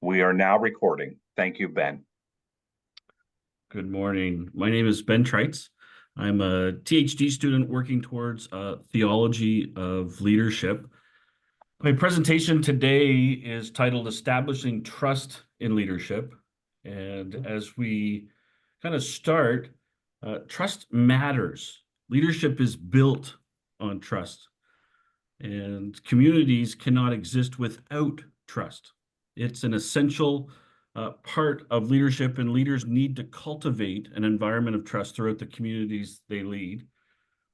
We are now recording. Thank you, Ben. Good morning. My name is Ben Trites. I'm a THD student working towards theology of leadership. My presentation today is titled Establishing Trust in Leadership. And as we kind of start, trust matters. Leadership is built on trust, and communities cannot exist without trust. It's an essential part of leadership, and leaders need to cultivate an environment of trust throughout the communities they lead.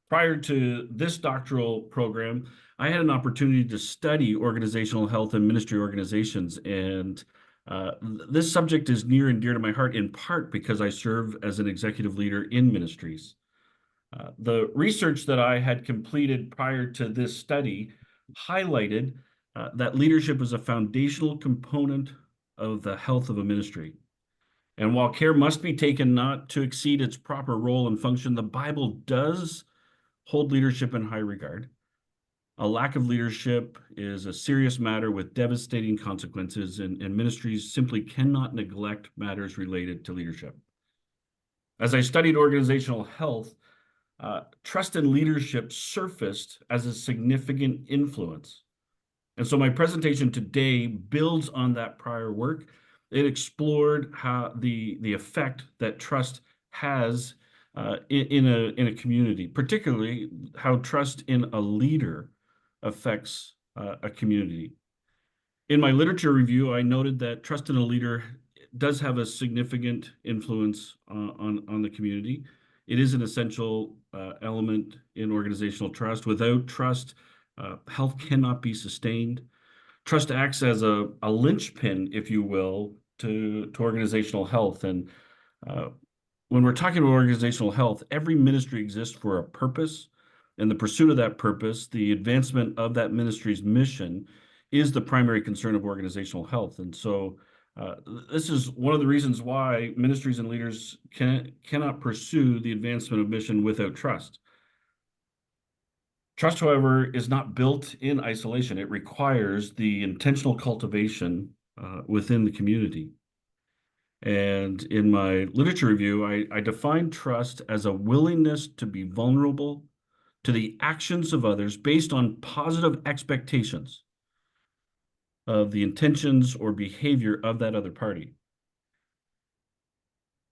Prior to this doctoral program, I had an opportunity to study organizational health and ministry organizations, and this subject is near and dear to my heart, in part because I serve as an executive leader in ministries. The research that I had completed prior to this study highlighted that leadership is a foundational component of the health of a ministry. And while care must be taken not to exceed its proper role and function, the Bible does hold leadership in high regard. A lack of leadership is a serious matter with devastating consequences, and ministries simply cannot neglect matters related to leadership. As I studied organizational health, trust in leadership surfaced as a significant influence. And so my presentation today builds on that prior work. It explored how the effect that trust has in a community, particularly how trust in a leader affects a community. In my literature review, I noted that trust in a leader does have a significant influence on the community. It is an essential element in organizational trust. Without trust, health cannot be sustained. Trust acts as a linchpin, if you will, to organizational health. And uh, when we're talking about organizational health, every ministry exists for a purpose. And the pursuit of that purpose, the advancement of that ministry's mission, is the primary concern of organizational health. And so uh, this is one of the reasons why ministries and leaders cannot pursue the advancement of mission without trust. Trust, however, is not built in isolation. It requires the intentional cultivation within the community. And in my literature review, I define trust as a willingness to be vulnerable to the actions of others based on positive expectations of the intentions or behavior of that other party.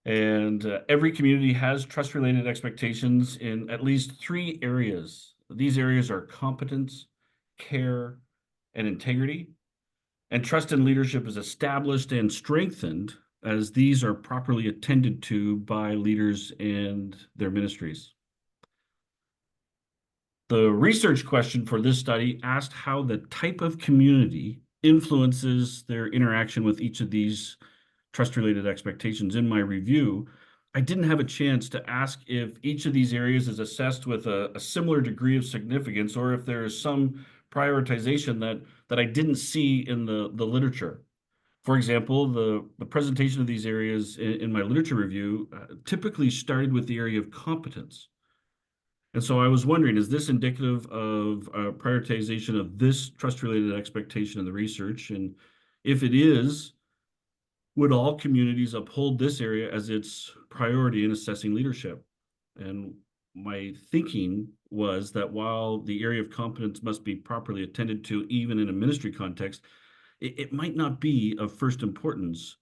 And every community has trust-related expectations in at least three areas. These areas are competence, care, and integrity. And trust in leadership is established and strengthened as these are properly attended to by leaders and their ministries. The research question for this study asked how the type of community influences their interaction with each of these trust-related expectations. In my review, I didn't have a chance to ask if each of these areas is assessed with a similar degree of significance or if there is some prioritization that I didn't see in the literature. For example, the presentation of these areas in my literature review typically started with the area of competence. And so I was wondering, is this indicative of prioritization of this trust-related expectation in the research? And if it is, would all communities uphold this area as its priority in assessing leadership? And my thinking was that while the area of competence must be properly attended to, even in a ministry context, it might not be of first importance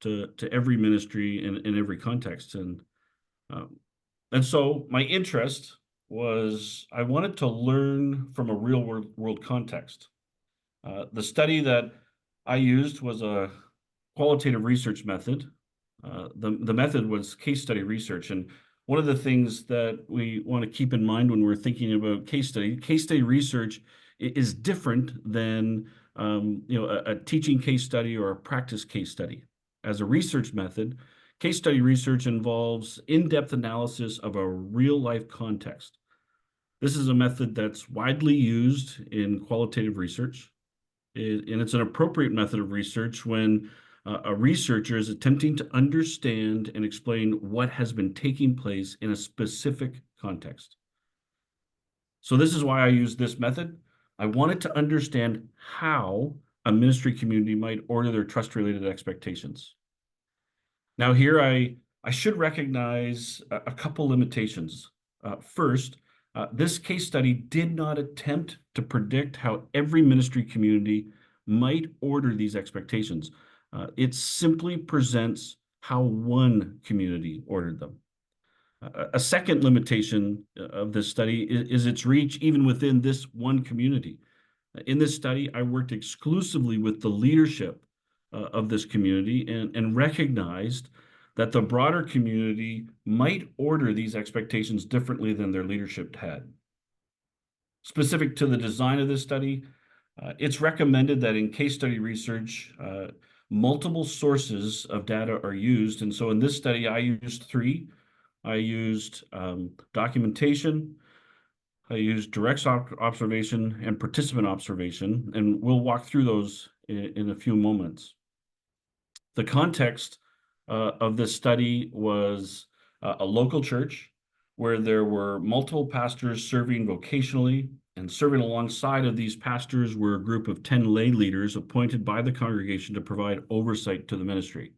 to every ministry in every context. Um, and so my interest was I wanted to learn from a real world context. The study that I used was a qualitative research method. The method was case study research. And one of the things that we want to keep in mind when we're thinking about case study research is different than a teaching case study or a practice case study. As a research method, case study research involves in-depth analysis of a real-life context. This is a method that's widely used in qualitative research, and it's an appropriate method of research when a researcher is attempting to understand and explain what has been taking place in a specific context. So this is why I use this method. I wanted to understand how a ministry community might order their trust-related expectations. Now here I should recognize a couple limitations. First, this case study did not attempt to predict how every ministry community might order these expectations. It simply presents how one community ordered them. A second limitation of this study is its reach even within this one community. In this study, I worked exclusively with the leadership of this community and recognized that the broader community might order these expectations differently than their leadership had. Specific to the design of this study, it's recommended that in case study research, multiple sources of data are used. And so in this study, I used three. I used documentation, I used direct observation and participant observation, and we'll walk through those in a few moments. The context of this study was a local church where there were multiple pastors serving vocationally, and serving alongside of these pastors were a group of 10 lay leaders appointed by the congregation to provide oversight to the ministry.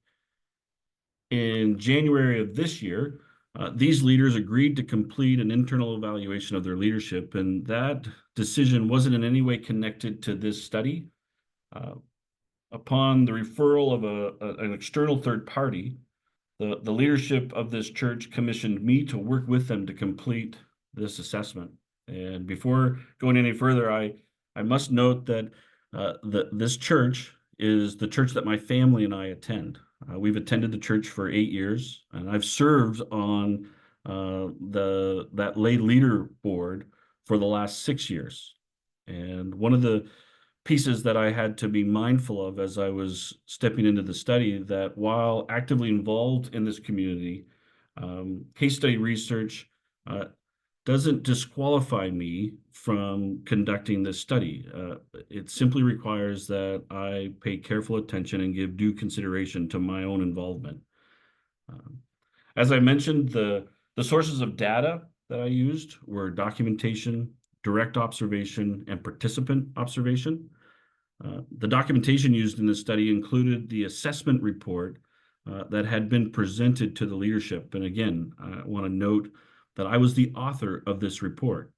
In January of this year, these leaders agreed to complete an internal evaluation of their leadership, and that decision wasn't in any way connected to this study. Upon the referral of an external third party, the leadership of this church commissioned me to work with them to complete this assessment. And before going any further, I must note that this church is the church that my family and I attend. We've attended the church for 8 years, and I've served on that lay leader board for the last 6 years. And one of the pieces that I had to be mindful of as I was stepping into the study, that while actively involved in this community, case study research doesn't disqualify me from conducting this study. It simply requires that I pay careful attention and give due consideration to my own involvement. As I mentioned, the sources of data that I used were documentation, direct observation, and participant observation. The documentation used in this study included the assessment report that had been presented to the leadership. And again, I want to note that I was the author of this report.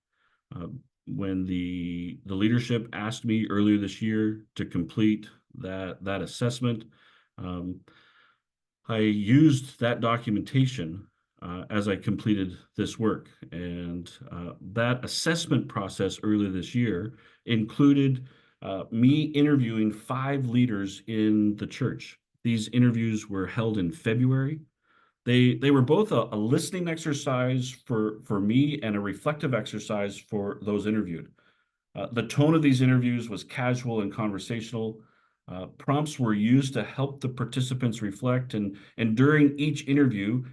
When the leadership asked me earlier this year to complete that assessment, I used that documentation as I completed this work. And that assessment process earlier this year included me interviewing 5 leaders in the church. These interviews were held in February. They were both a listening exercise for me and a reflective exercise for those interviewed. The tone of these interviews was casual and conversational. Prompts were used to help the participants reflect, and during each interview,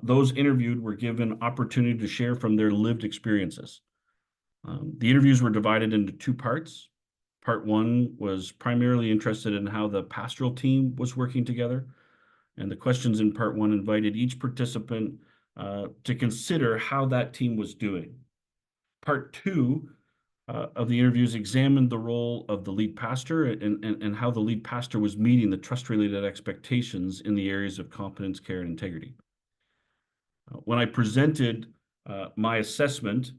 those interviewed were given opportunity to share from their lived experiences. The interviews were divided into 2 parts. Part 1 was primarily interested in how the pastoral team was working together. And the questions in part 1 invited each participant to consider how that team was doing. Part 2 of the interviews examined the role of the lead pastor and how the lead pastor was meeting the trust-related expectations in the areas of competence, care, and integrity. When I presented my assessment,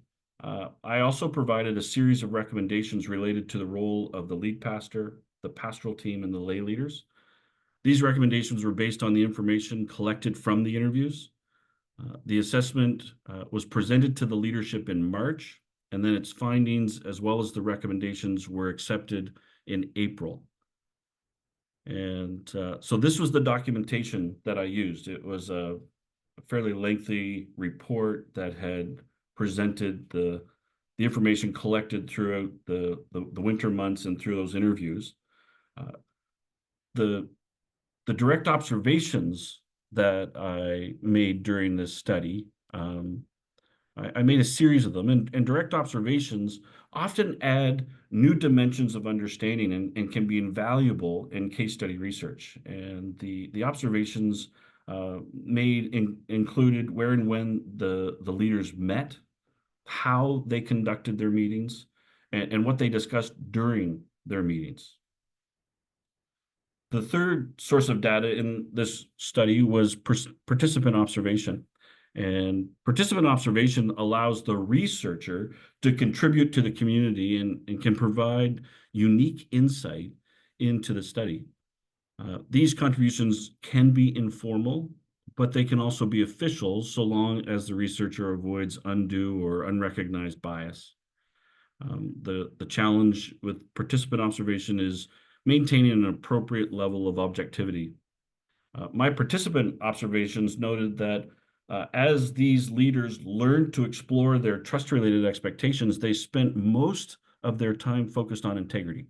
I also provided a series of recommendations related to the role of the lead pastor, the pastoral team, and the lay leaders. These recommendations were based on the information collected from the interviews. The assessment was presented to the leadership in March, and then its findings as well as the recommendations were accepted in April. And so this was the documentation that I used. It was a fairly lengthy report that had presented the information collected throughout the winter months and through those interviews. The direct observations that I made during this study, I made a series of them, and direct observations often add new dimensions of understanding and can be invaluable in case study research. And the observations included where and when the leaders met, how they conducted their meetings, and what they discussed during their meetings. The third source of data in this study was participant observation. And participant observation allows the researcher to contribute to the community and can provide unique insight into the study. These contributions can be informal, but they can also be official so long as the researcher avoids undue or unrecognized bias. The challenge with participant observation is maintaining an appropriate level of objectivity. My participant observations noted that as these leaders learned to explore their trust-related expectations, they spent most of their time focused on integrity.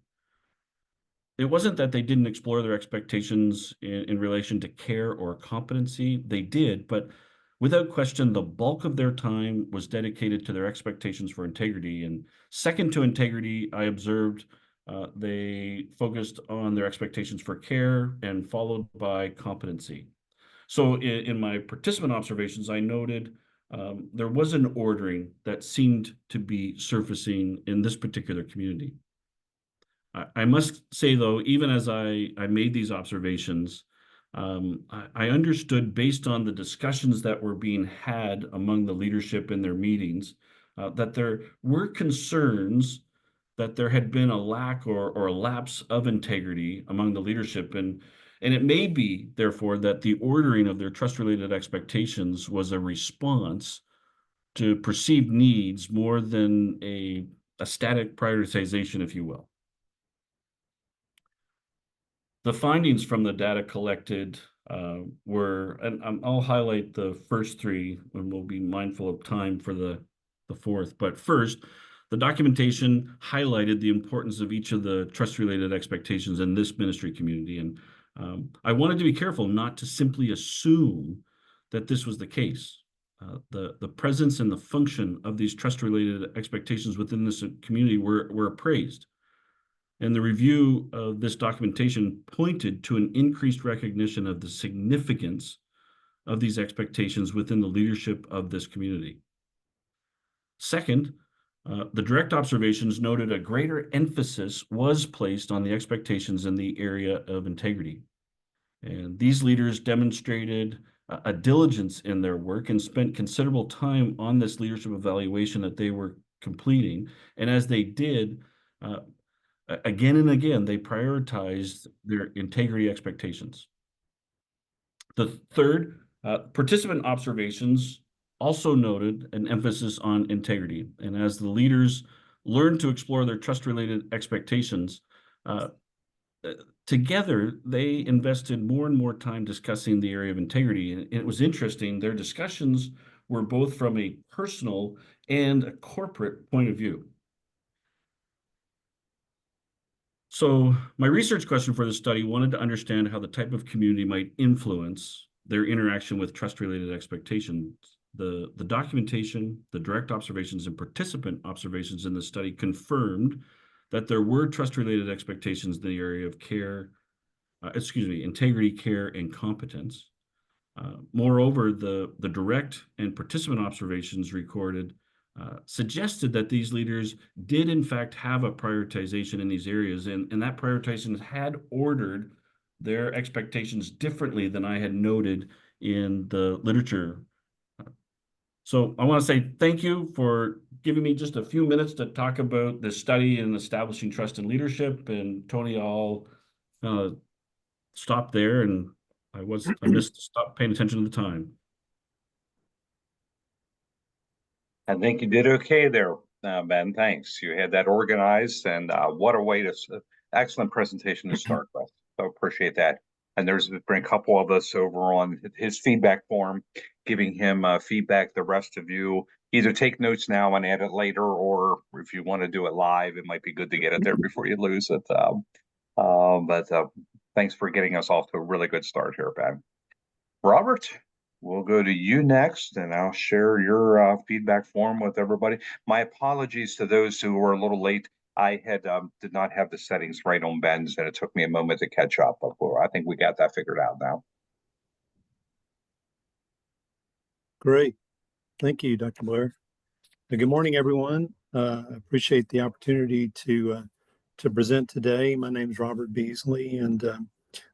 It wasn't that they didn't explore their expectations in relation to care or competency. They did, but without question, the bulk of their time was dedicated to their expectations for integrity. And second to integrity, I observed they focused on their expectations for care and followed by competency. So in my participant observations, I noted there was an ordering that seemed to be surfacing in this particular community. I must say, though, even as I made these observations, I understood based on the discussions that were being had among the leadership in their meetings that there were concerns that there had been a lack or a lapse of integrity among the leadership. And it may be, therefore, that the ordering of their trust-related expectations was a response to perceived needs more than a static prioritization, if you will. The findings from the data collected were, and I'll highlight the first three, and we'll be mindful of time for the fourth. But first, the documentation highlighted the importance of each of the trust-related expectations in this ministry community. And I wanted to be careful not to simply assume that this was the case. The presence and the function of these trust-related expectations within this community were appraised. And the review of this documentation pointed to an increased recognition of the significance of these expectations within the leadership of this community. Second, the direct observations noted a greater emphasis was placed on the expectations in the area of integrity. And these leaders demonstrated a diligence in their work and spent considerable time on this leadership evaluation that they were completing. And as they did, again and again, they prioritized their integrity expectations. The third, participant observations also noted an emphasis on integrity. And as the leaders learned to explore their trust-related expectations, together, they invested more and more time discussing the area of integrity. And it was interesting, their discussions were both from a personal and a corporate point of view. So my research question for the study wanted to understand how the type of community might influence their interaction with trust-related expectations. The documentation, the direct observations, and participant observations in the study confirmed that there were trust-related expectations in the area of integrity, care, and competence. Moreover, the direct and participant observations recorded suggested that these leaders did in fact have a prioritization in these areas, and that prioritization had ordered their expectations differently than I had noted in the literature. So I want to say thank you for giving me just a few minutes to talk about the study in establishing trust and leadership. And Tony, I'll stop there, and I missed to stop paying attention to the time. I think you did okay there, Ben. Thanks. You had that organized, and what a way to excellent presentation to start with. So appreciate that. And there's been a couple of us over on his feedback form, giving him feedback. The rest of you either take notes now and add it later, or if you want to do it live, it might be good to get it there before you lose it. But thanks for getting us off to a really good start here, Ben. Robert, we'll go to you next, and I'll share your feedback form with everybody. My apologies to those who were a little late. I had did not have the settings right on Ben's, and it took me a moment to catch up. But I think we got that figured out now. Great. Thank you, Dr. Blair. Good morning, everyone. I appreciate the opportunity to present today. My name is Robert Beasley, and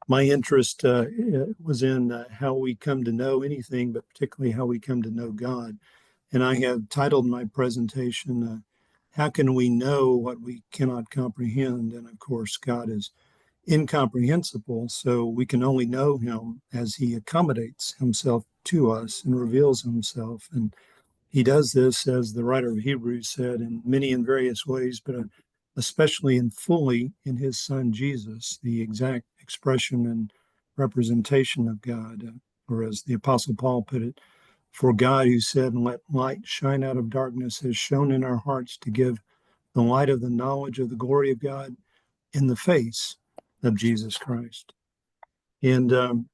My interest was in how we come to know anything, but particularly how we come to know God. And I have titled my presentation, How Can We Know What We Cannot Comprehend? And of course, God is incomprehensible, so we can only know him as he accommodates himself to us and reveals himself. And he does this, as the writer of Hebrews said, in many and various ways, but especially and fully in his son Jesus, the exact expression and representation of God. Or as the Apostle Paul put it, for God, who said, let light shine out of darkness, has shone in our hearts to give the light of the knowledge of the glory of God in the face of Jesus Christ. And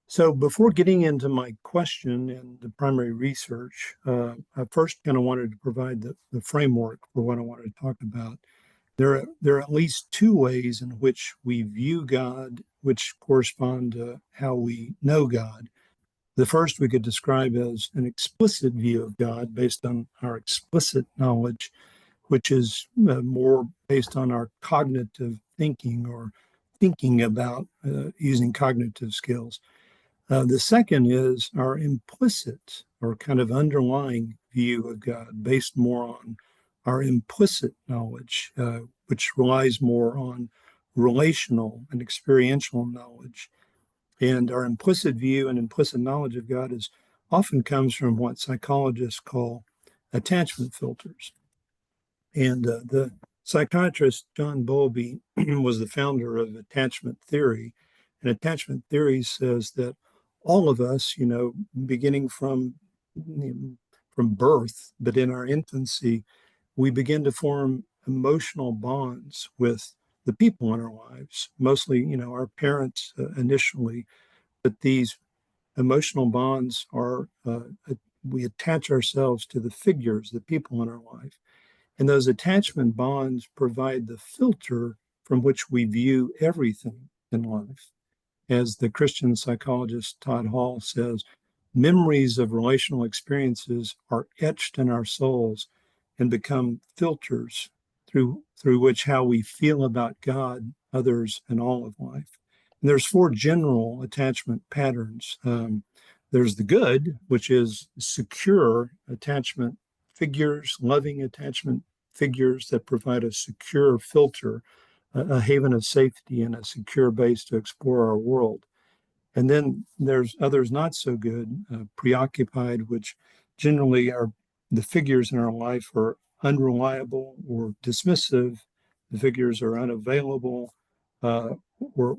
so before getting into my question and the primary research, I first kind of wanted to provide the framework for what I wanted to talk about. There are at least two ways in which we view God, which correspond to how we know God. The first we could describe as an explicit view of God based on our explicit knowledge, which is more based on our cognitive thinking or thinking about using cognitive skills. The second is our implicit or kind of underlying view of God based more on our implicit knowledge, which relies more on relational and experiential knowledge. And our implicit view and implicit knowledge of God is often comes from what psychologists call attachment filters. And the psychiatrist John Bowlby was the founder of attachment theory. And attachment theory says that all of us, beginning from birth, but in our infancy, we begin to form emotional bonds with the people in our lives, mostly, our parents initially, but these emotional bonds are, we attach ourselves to the figures, the people in our life. And those attachment bonds provide the filter from which we view everything in life. As the Christian psychologist Todd Hall says, memories of relational experiences are etched in our souls and become filters through which how we feel about God, others, and all of life. And there's four general attachment patterns. There's the good, which is secure attachment figures, loving attachment figures that provide a secure filter, a haven of safety, and a secure base to explore our world. And then there's others not so good, preoccupied, which generally are the figures in our life are unreliable or dismissive. The figures are unavailable or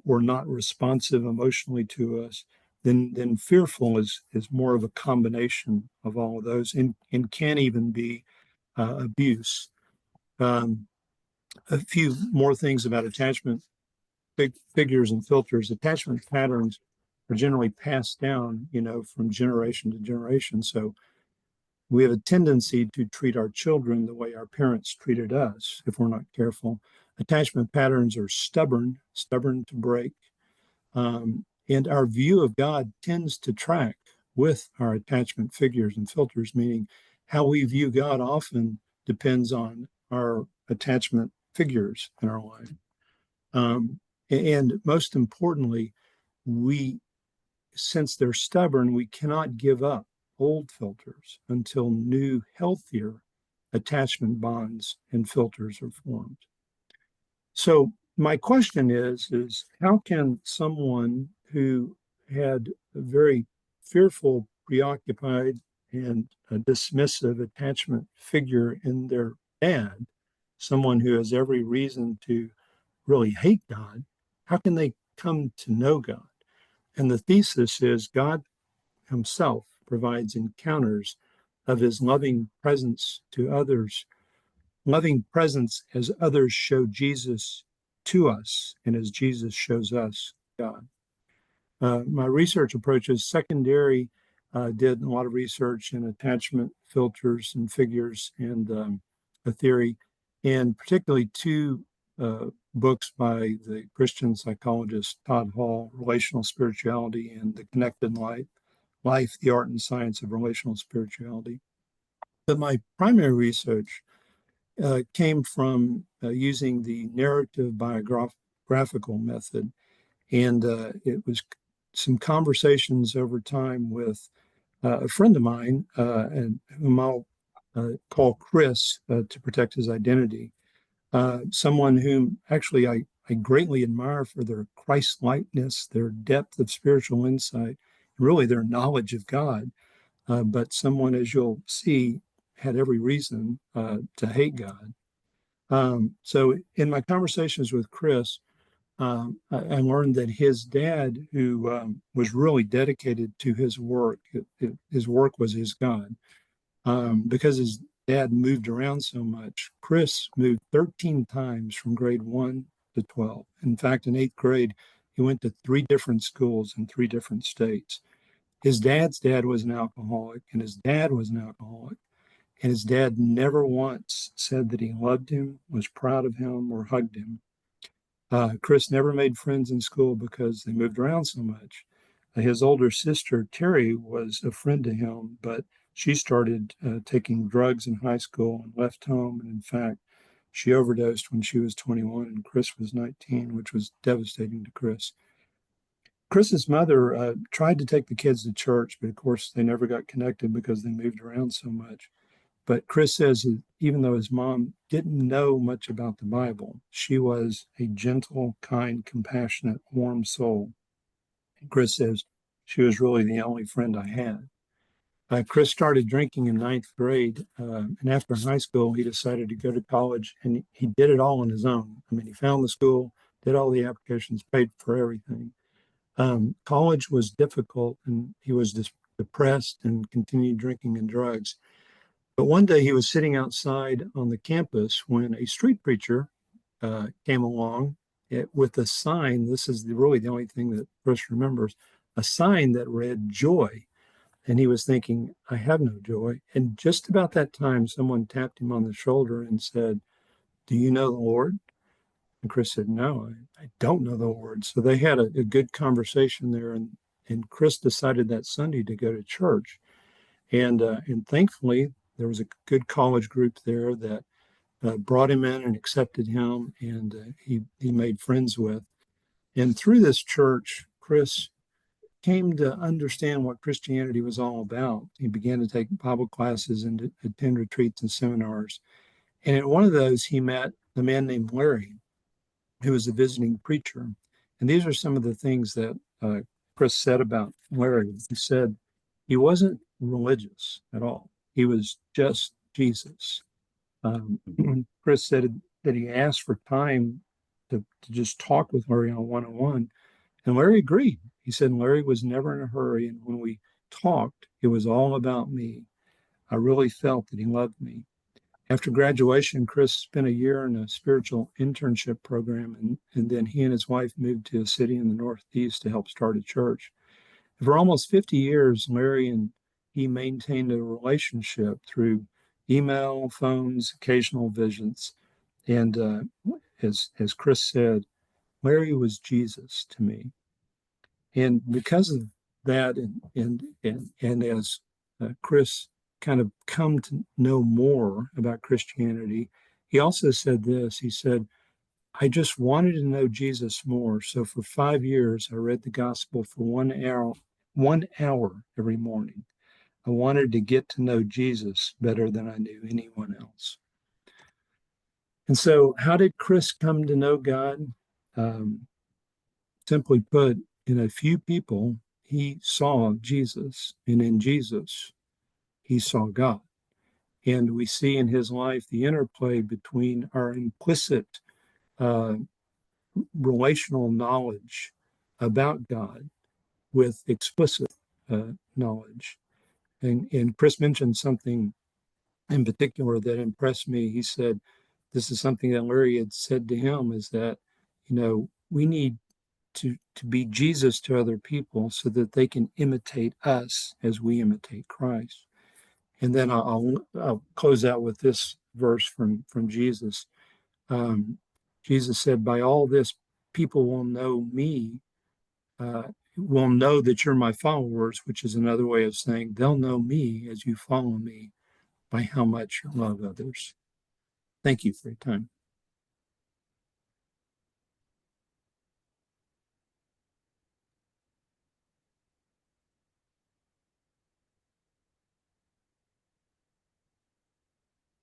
not responsive emotionally to us. Then fearful is more of a combination of all of those and can even be abuse. A few more things about attachment figures and filters. Attachment patterns are generally passed down, from generation to generation. So we have a tendency to treat our children the way our parents treated us if we're not careful. Attachment patterns are stubborn to break. And our view of God tends to track with our attachment figures and filters, meaning how we view God often depends on our attachment figures in our life. And most importantly, since they're stubborn, we cannot give up old filters until new, healthier attachment bonds and filters are formed. So my question is how can someone who had a very fearful, preoccupied, and a dismissive attachment figure in their dad, someone who has every reason to really hate God, how can they come to know God? And the thesis is God himself provides encounters of his loving presence to others, loving presence as others show Jesus to us and as Jesus shows us God. My research approach is secondary, did a lot of research in attachment filters and figures and a theory, and particularly two books by the Christian psychologist Todd Hall, Relational Spirituality and The Connected Life, the Art and Science of Relational Spirituality. But my primary research came from using the narrative biographical method. And it was some conversations over time with a friend of mine, and whom I'll call Chris to protect his identity. Someone whom actually I greatly admire for their Christ likeness, their depth of spiritual insight, and really their knowledge of God. But someone, as you'll see, had every reason to hate God. So in my conversations with Chris, I learned that his dad, who was really dedicated to his work, his work was his God. Because his dad moved around so much, Chris moved 13 times from grade 1 to 12. In fact, in eighth grade, he went to 3 different schools in 3 different states. His dad's dad was an alcoholic, and his dad was an alcoholic. And his dad never once said that he loved him, was proud of him, or hugged him. Chris never made friends in school because they moved around so much. His older sister, Terry, was a friend to him, but she started taking drugs in high school and left home. And in fact, she overdosed when she was 21 and Chris was 19, which was devastating to Chris. Chris's mother tried to take the kids to church, but of course they never got connected because they moved around so much. But Chris says that even though his mom didn't know much about the Bible, she was a gentle, kind, compassionate, warm soul. And Chris says she was really the only friend I had. Chris started drinking in ninth grade, and after high school, he decided to go to college, and he did it all on his own. I mean, he found the school, did all the applications, paid for everything. College was difficult, and he was depressed and continued drinking and drugs. But one day he was sitting outside on the campus when a street preacher came along with a sign. This is really the only thing that Chris remembers, a sign that read joy. And he was thinking, I have no joy. And just about that time, someone tapped him on the shoulder and said, do you know the Lord? And Chris said, no, I don't know the Lord. So they had a good conversation there. And Chris decided that Sunday to go to church. And thankfully, there was a good college group there that brought him in and accepted him, and he made friends with. And through this church, Chris came to understand what Christianity was all about. He began to take Bible classes and to attend retreats and seminars. And at one of those, he met a man named Larry, who was a visiting preacher. And these are some of the things that Chris said about Larry. He said he wasn't religious at all. He was just Jesus. Chris said that he asked for time to just talk with Larry on one-on-one. And Larry agreed. He said Larry was never in a hurry. And when we talked, it was all about me. I really felt that he loved me. After graduation, Chris spent a year in a spiritual internship program, and then he and his wife moved to a city in the Northeast to help start a church. For almost 50 years, Larry and he maintained a relationship through email, phones, occasional visits. And as Chris said, Larry was Jesus to me. And because of that, and as Chris kind of come to know more about Christianity, he also said this. He said, I just wanted to know Jesus more. So for 5 years, I read the gospel for 1 hour every morning. I wanted to get to know Jesus better than I knew anyone else. And so how did Chris come to know God? Simply put, in a few people, he saw Jesus, and in Jesus, he saw God. And we see in his life the interplay between our implicit relational knowledge about God with explicit knowledge. And Chris mentioned something in particular that impressed me. He said, this is something that Larry had said to him, is that, we need to be Jesus to other people so that they can imitate us as we imitate Christ. And then I'll close out with this verse from Jesus. Jesus said, by all this, people will know me, will know that you're my followers, which is another way of saying they'll know me as you follow me by how much you love others. Thank you for your time.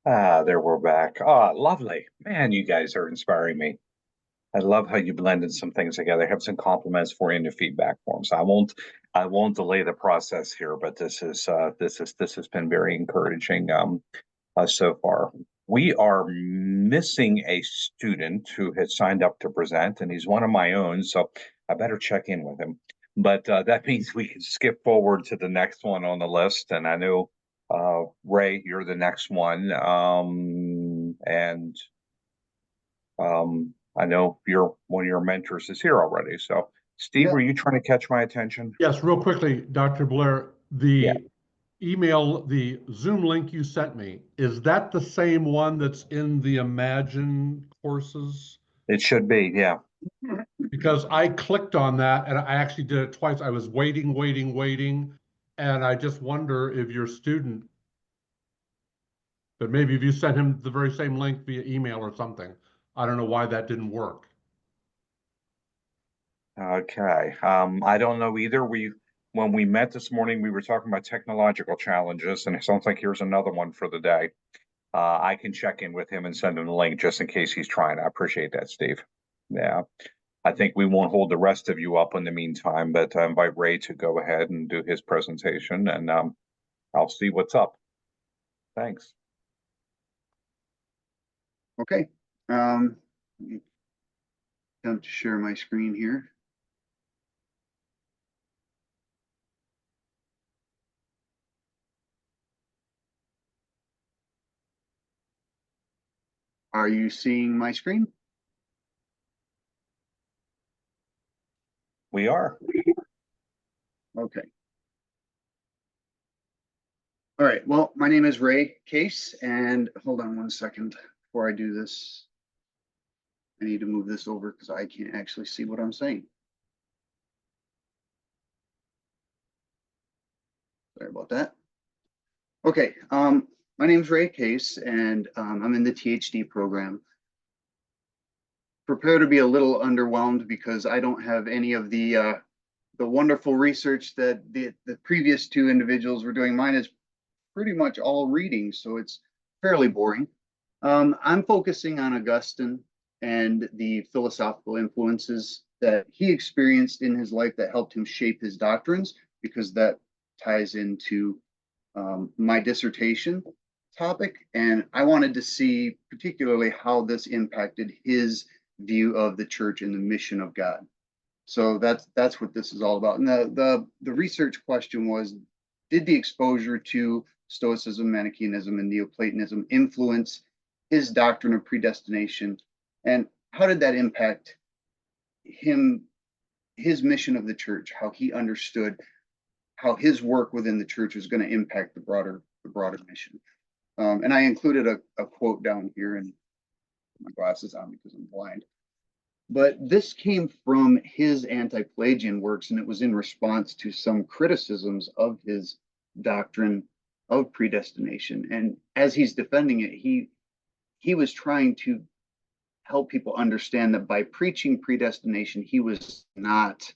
There we're back. Lovely. Man, you guys are inspiring me. I love how you blended some things together. I have some compliments for you in the feedback forms. I won't delay the process here, but this has been very encouraging so far. We are missing a student who has signed up to present, and he's one of my own, so I better check in with him. But that means we can skip forward to the next one on the list, and I know Ray, you're the next one, and I know you're one of your mentors is here already. So, Steve, Yeah. were you trying to catch my attention? Yes, real quickly, Dr. Blair, Yeah. the email, the Zoom link you sent me, is that the same one that's in the Imagine courses? It should be, yeah. Because I clicked on that and I actually did it twice. I was waiting, and I just wonder if your student, but maybe if you sent him the very same link via email or something. I don't know why that didn't work. Okay. I don't know either. When we met this morning, we were talking about technological challenges, and it sounds like here's another one for the day. I can check in with him and send him the link just in case he's trying. I appreciate that, Steve. Yeah. I think we won't hold the rest of you up in the meantime, but I invite Ray to go ahead and do his presentation, and I'll see what's up. Thanks. Okay. Attempt to share my screen here. Are you seeing my screen? We are. Okay. All right. Well, my name is Ray Case, and hold on one second before I do this. I need to move this over because I can't actually see what I'm saying. Sorry about that. Okay. My name is Ray Case, and I'm in the THD program. Prepare to be a little underwhelmed because I don't have any of the wonderful research that the previous two individuals were doing. Mine is pretty much all reading, so it's fairly boring. I'm focusing on Augustine and the philosophical influences that he experienced in his life that helped him shape his doctrines, because that ties into my dissertation topic. And I wanted to see particularly how this impacted his view of the church and the mission of God. So that's what this is all about. And the research question was, did the exposure to Stoicism, Manichaeanism, and Neoplatonism influence his doctrine of predestination? And how did that impact him, his mission of the church, how he understood how his work within the church was going to impact the broader mission? And I included a quote down here, and my glasses on because I'm blind. But this came from his anti-Pelagian works, and it was in response to some criticisms of his doctrine of predestination. And as he's defending it, he was trying to help people understand that by preaching predestination, he was not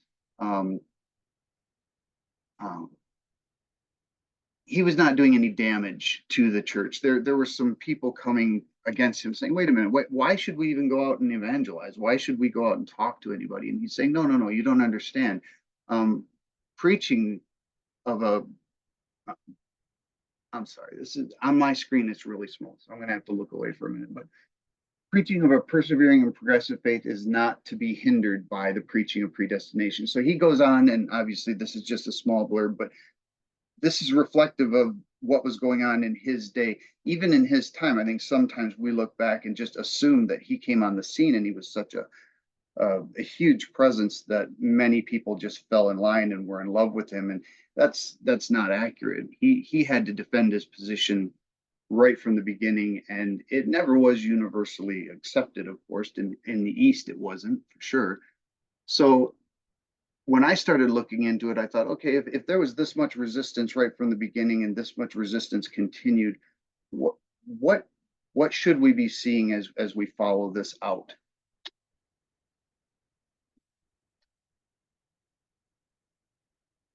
doing any damage to the church. There were some people coming against him saying, wait a minute, why should we even go out and evangelize? Why should we go out and talk to anybody? And he's saying, no, you don't understand. Preaching of I'm sorry, this is on my screen, it's really small, so I'm going to have to look away for a minute. But preaching of a persevering and progressive faith is not to be hindered by the preaching of predestination. So he goes on, and obviously this is just a small blurb, but this is reflective of what was going on in his day, even in his time. I think sometimes we look back and just assume that he came on the scene and he was such a huge presence that many people just fell in line and were in love with him. And that's not accurate. He had to defend his position right from the beginning, and it never was universally accepted. Of course, in the East, it wasn't, for sure. So when I started looking into it, I thought, okay, if there was this much resistance right from the beginning and this much resistance continued, what should we be seeing as we follow this out?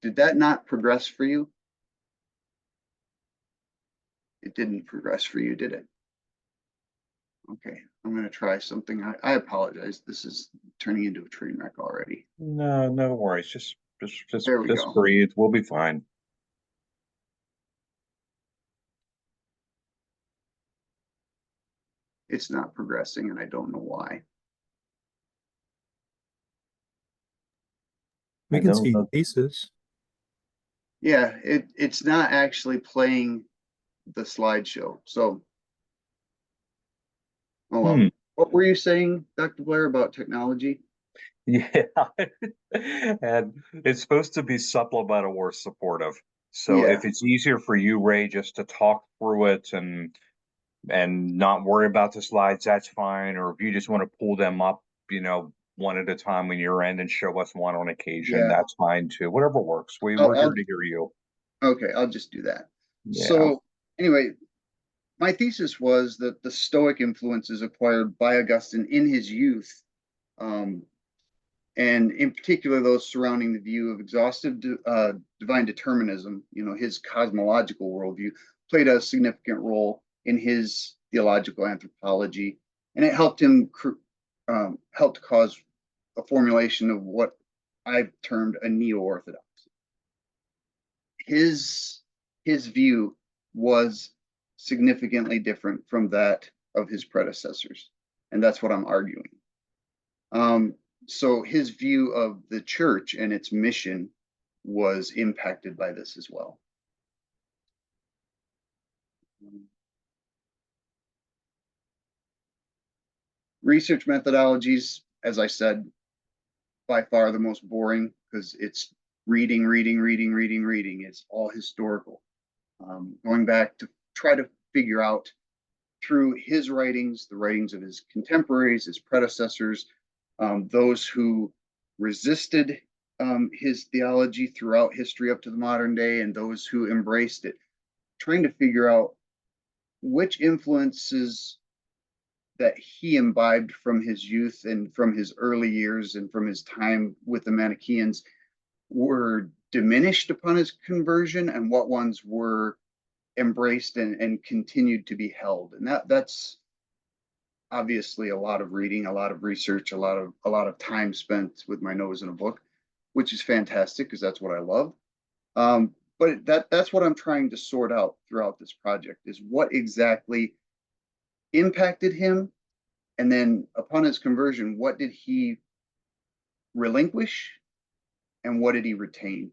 Did that not progress for you? It didn't progress for you, did it? Okay, I'm gonna try something. I apologize. This is turning into a train wreck already. No, no worries. There we Just go. breathe. We'll be fine. It's not progressing and I don't know why. We I can don't see know. faces. Yeah, it's not actually playing the slideshow. So, oh well. Hmm. What were you saying, Dr. Blair, about technology? Yeah. And it's supposed to be supplemental or supportive. So Yeah, if it's easier for you, Ray, just to talk through it and not worry about the slides, that's fine. Or if you just want to pull them up, one at a time when you're in and show us one on occasion, yeah. that's fine too. Whatever works. I'll, We're here I'll to hear you. okay, I'll just do that. Yeah. So anyway, my thesis was that the Stoic influences acquired by Augustine in his youth, um, and in particular those surrounding the view of exhaustive divine determinism, his cosmological worldview, played a significant role in his theological anthropology, and it helped cause a formulation of what I've termed a neo-orthodoxy. His his view was significantly different from that of his predecessors, and that's what I'm arguing. Um, so his view of the church and its mission was impacted by this as well. Research methodologies, as I said, by far the most boring because it's reading, reading, reading, reading, reading. It's all historical. Going back to try to figure out through his writings, the writings of his contemporaries, his predecessors, those who resisted his theology throughout history up to the modern day, and those who embraced it, trying to figure out which influences that he imbibed from his youth and from his early years and from his time with the Manichaeans were diminished upon his conversion, and what ones were embraced and continued to be held. And that's obviously a lot of reading, a lot of research, a lot of time spent with my nose in a book, which is fantastic because that's what I love. But that's what I'm trying to sort out throughout this project is what exactly impacted him, and then upon his conversion, what did he relinquish and what did he retain?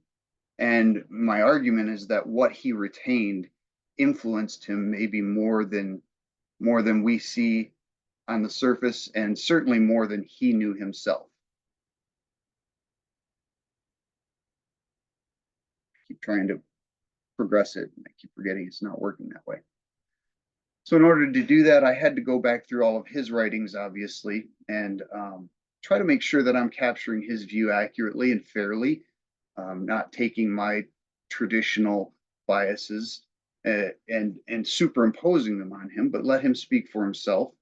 And my argument is that what he retained influenced him maybe more than we see on the surface, and certainly more than he knew himself. I keep trying to progress it, and I keep forgetting it's not working that way. So in order to do that, I had to go back through all of his writings, obviously, and try to make sure that I'm capturing his view accurately and fairly, not taking my traditional biases and superimposing them on him, but let him speak for himself,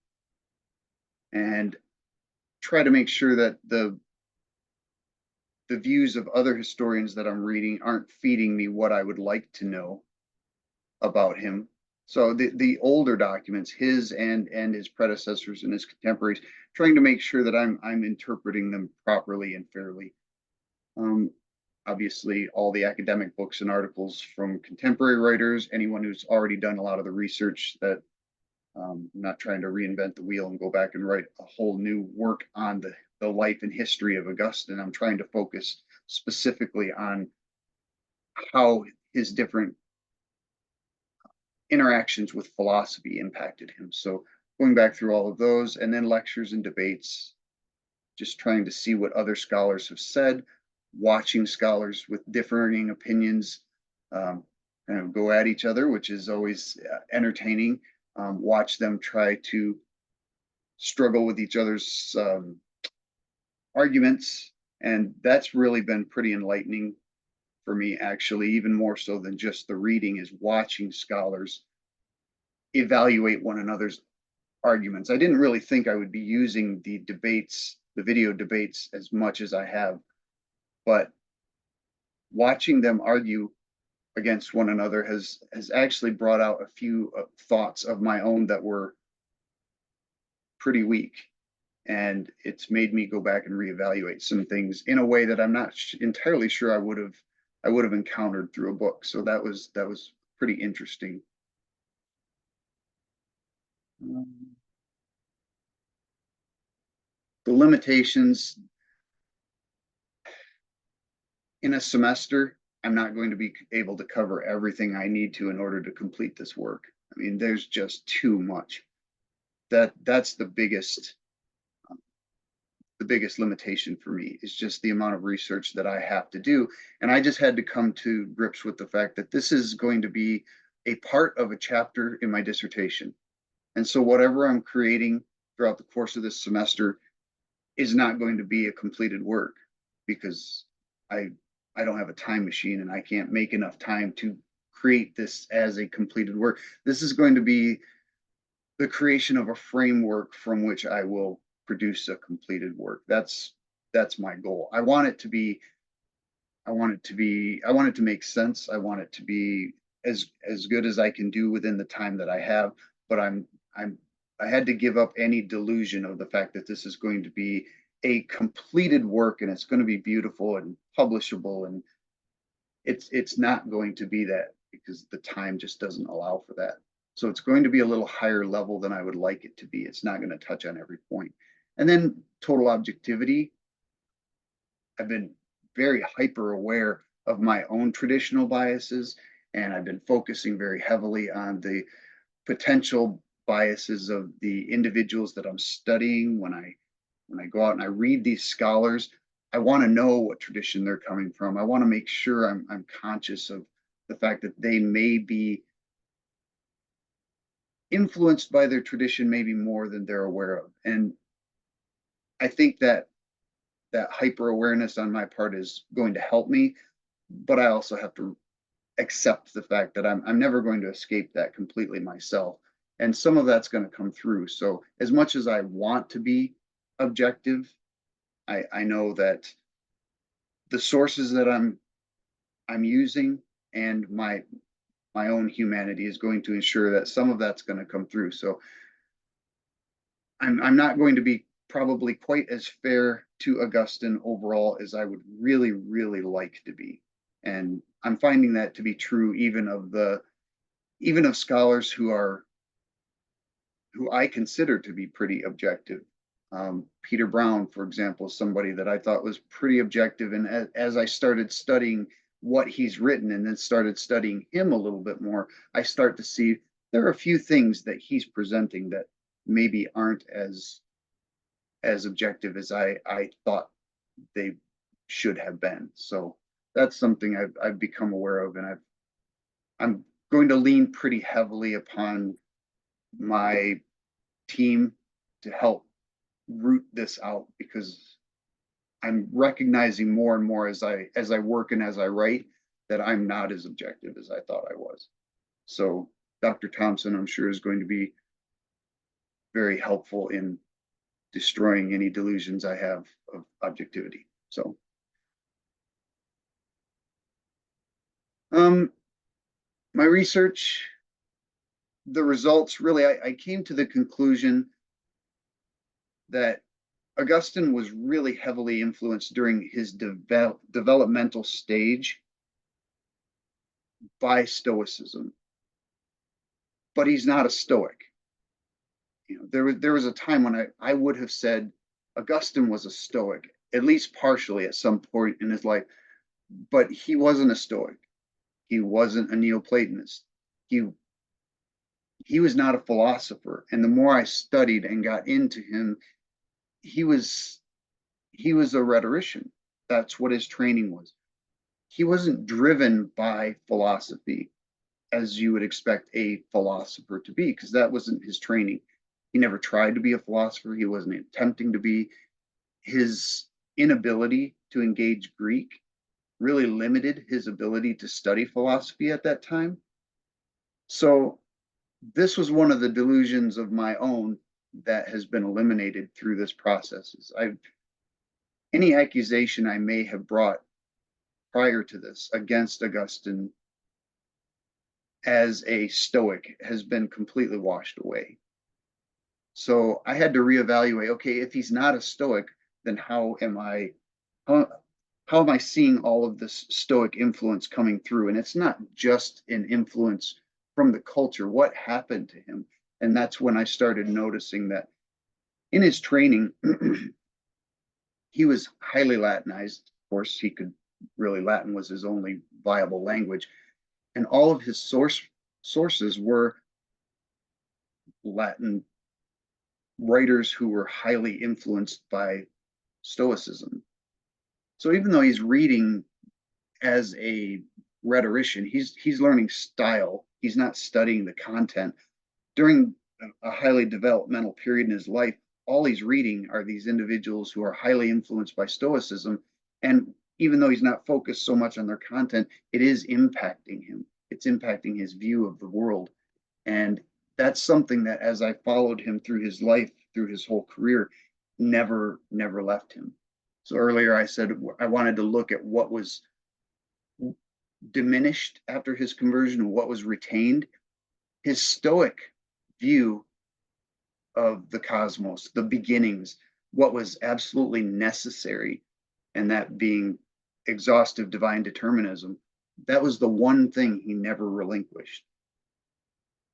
and try to make sure that the views of other historians that I'm reading aren't feeding me what I would like to know about him. So the older documents, his and his predecessors and his contemporaries, trying to make sure that I'm interpreting them properly and fairly. Obviously, all the academic books and articles from contemporary writers, anyone who's already done a lot of the research, that I'm not trying to reinvent the wheel and go back and write a whole new work on the life and history of Augustine. I'm trying to focus specifically on how his different interactions with philosophy impacted him. So going back through all of those, and then lectures and debates, just trying to see what other scholars have said, watching scholars with differing opinions kind of go at each other, which is always entertaining. Watch them try to struggle with each other's arguments. And that's really been pretty enlightening for me, actually, even more so than just the reading, is watching scholars evaluate one another's arguments. I didn't really think I would be using the debates, the video debates, as much as I have, but watching them argue against one another has actually brought out a few thoughts of my own that were pretty weak. And it's made me go back and reevaluate some things in a way that I'm not entirely sure I would have encountered through a book. So that was pretty interesting. The limitations in a semester, I'm not going to be able to cover everything I need to in order to complete this work. I mean, there's just too much. That's the biggest limitation for me, is just the amount of research that I have to do. And I just had to come to grips with the fact that this is going to be a part of a chapter in my dissertation. And so whatever I'm creating throughout the course of this semester is not going to be a completed work, because I don't have a time machine and I can't make enough time to create this as a completed work. This is going to be the creation of a framework from which I will produce a completed work. That's my goal. I want it to make sense. I want it to be as good as I can do within the time that I have, but I had to give up any delusion of the fact that this is going to be a completed work and it's going to be beautiful and publishable, and it's not going to be that, because the time just doesn't allow for that. So it's going to be a little higher level than I would like it to be. It's not going to touch on every point. And then total objectivity. I've been very hyper aware of my own traditional biases, and I've been focusing very heavily on the potential biases of the individuals that I'm studying. When I go out and I read these scholars, I want to know what tradition they're coming from. I want to make sure I'm conscious of the fact that they may be influenced by their tradition, maybe more than they're aware of. And I think that hyper awareness on my part is going to help me, but I also have to accept the fact that I'm never going to escape that completely myself. And some of that's going to come through. So as much as I want to be objective, I know that the sources that I'm using and my own humanity is going to ensure that some of that's going to come through. So I'm not going to be probably quite as fair to Augustine overall as I would really, really like to be. And I'm finding that to be true even of scholars who I consider to be pretty objective. Peter Brown, for example, is somebody that I thought was pretty objective. And as I started studying what he's written and then started studying him a little bit more, I start to see there are a few things that he's presenting that maybe aren't as objective as I thought they should have been. So that's something I've become aware of, and I'm going to lean pretty heavily upon my team to help root this out, because I'm recognizing more and more as I work and as I write that I'm not as objective as I thought I was. So Dr. Thompson, I'm sure, is going to be very helpful in destroying any delusions I have of objectivity. So my research, the results, really, I came to the conclusion that Augustine was really heavily influenced during his developmental stage by Stoicism, but he's not a Stoic. You know, there was a time when I would have said Augustine was a Stoic, at least partially at some point in his life, but he wasn't a Stoic. He wasn't a Neoplatonist. He was not a philosopher. And the more I studied and got into him, he was a rhetorician. That's what his training was. He wasn't driven by philosophy as you would expect a philosopher to be, because that wasn't his training. He never tried to be a philosopher. He wasn't attempting to be. His inability to engage Greek really limited his ability to study philosophy at that time. So this was one of the delusions of my own that has been eliminated through this process. Any accusation I may have brought prior to this against Augustine as a Stoic has been completely washed away. So I had to reevaluate, okay, if he's not a Stoic, then how am I seeing all of this Stoic influence coming through? And it's not just an influence from the culture. What happened to him? And that's when I started noticing that in his training, he was highly Latinized. Of course, Latin was his only viable language. And all of his sources were Latin writers who were highly influenced by Stoicism. So even though he's reading as a rhetorician, he's learning style. He's not studying the content. During a highly developmental period in his life, all he's reading are these individuals who are highly influenced by Stoicism. And even though he's not focused so much on their content, it is impacting him. It's impacting his view of the world. And that's something that, as I followed him through his life, through his whole career, never left him. So earlier I said I wanted to look at what was diminished after his conversion and what was retained. His Stoic view of the cosmos, the beginnings, what was absolutely necessary, and that being exhaustive divine determinism, that was the one thing he never relinquished.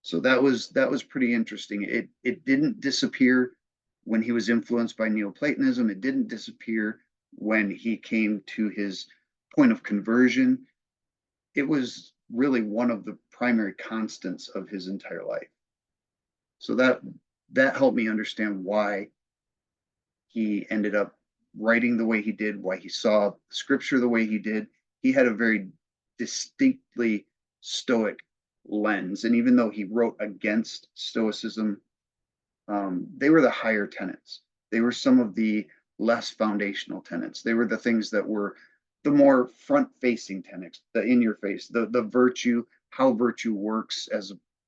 So that was pretty interesting. It didn't disappear when he was influenced by Neoplatonism. It didn't disappear when he came to his point of conversion. It was really one of the primary constants of his entire life. So that helped me understand why he ended up writing the way he did, why he saw scripture the way he did. He had a very distinctly Stoic lens. And even though he wrote against Stoicism, they were the higher tenets. They were some of the less foundational tenets. They were the things that were the more front-facing tenets, the in-your-face, the virtue, how virtue works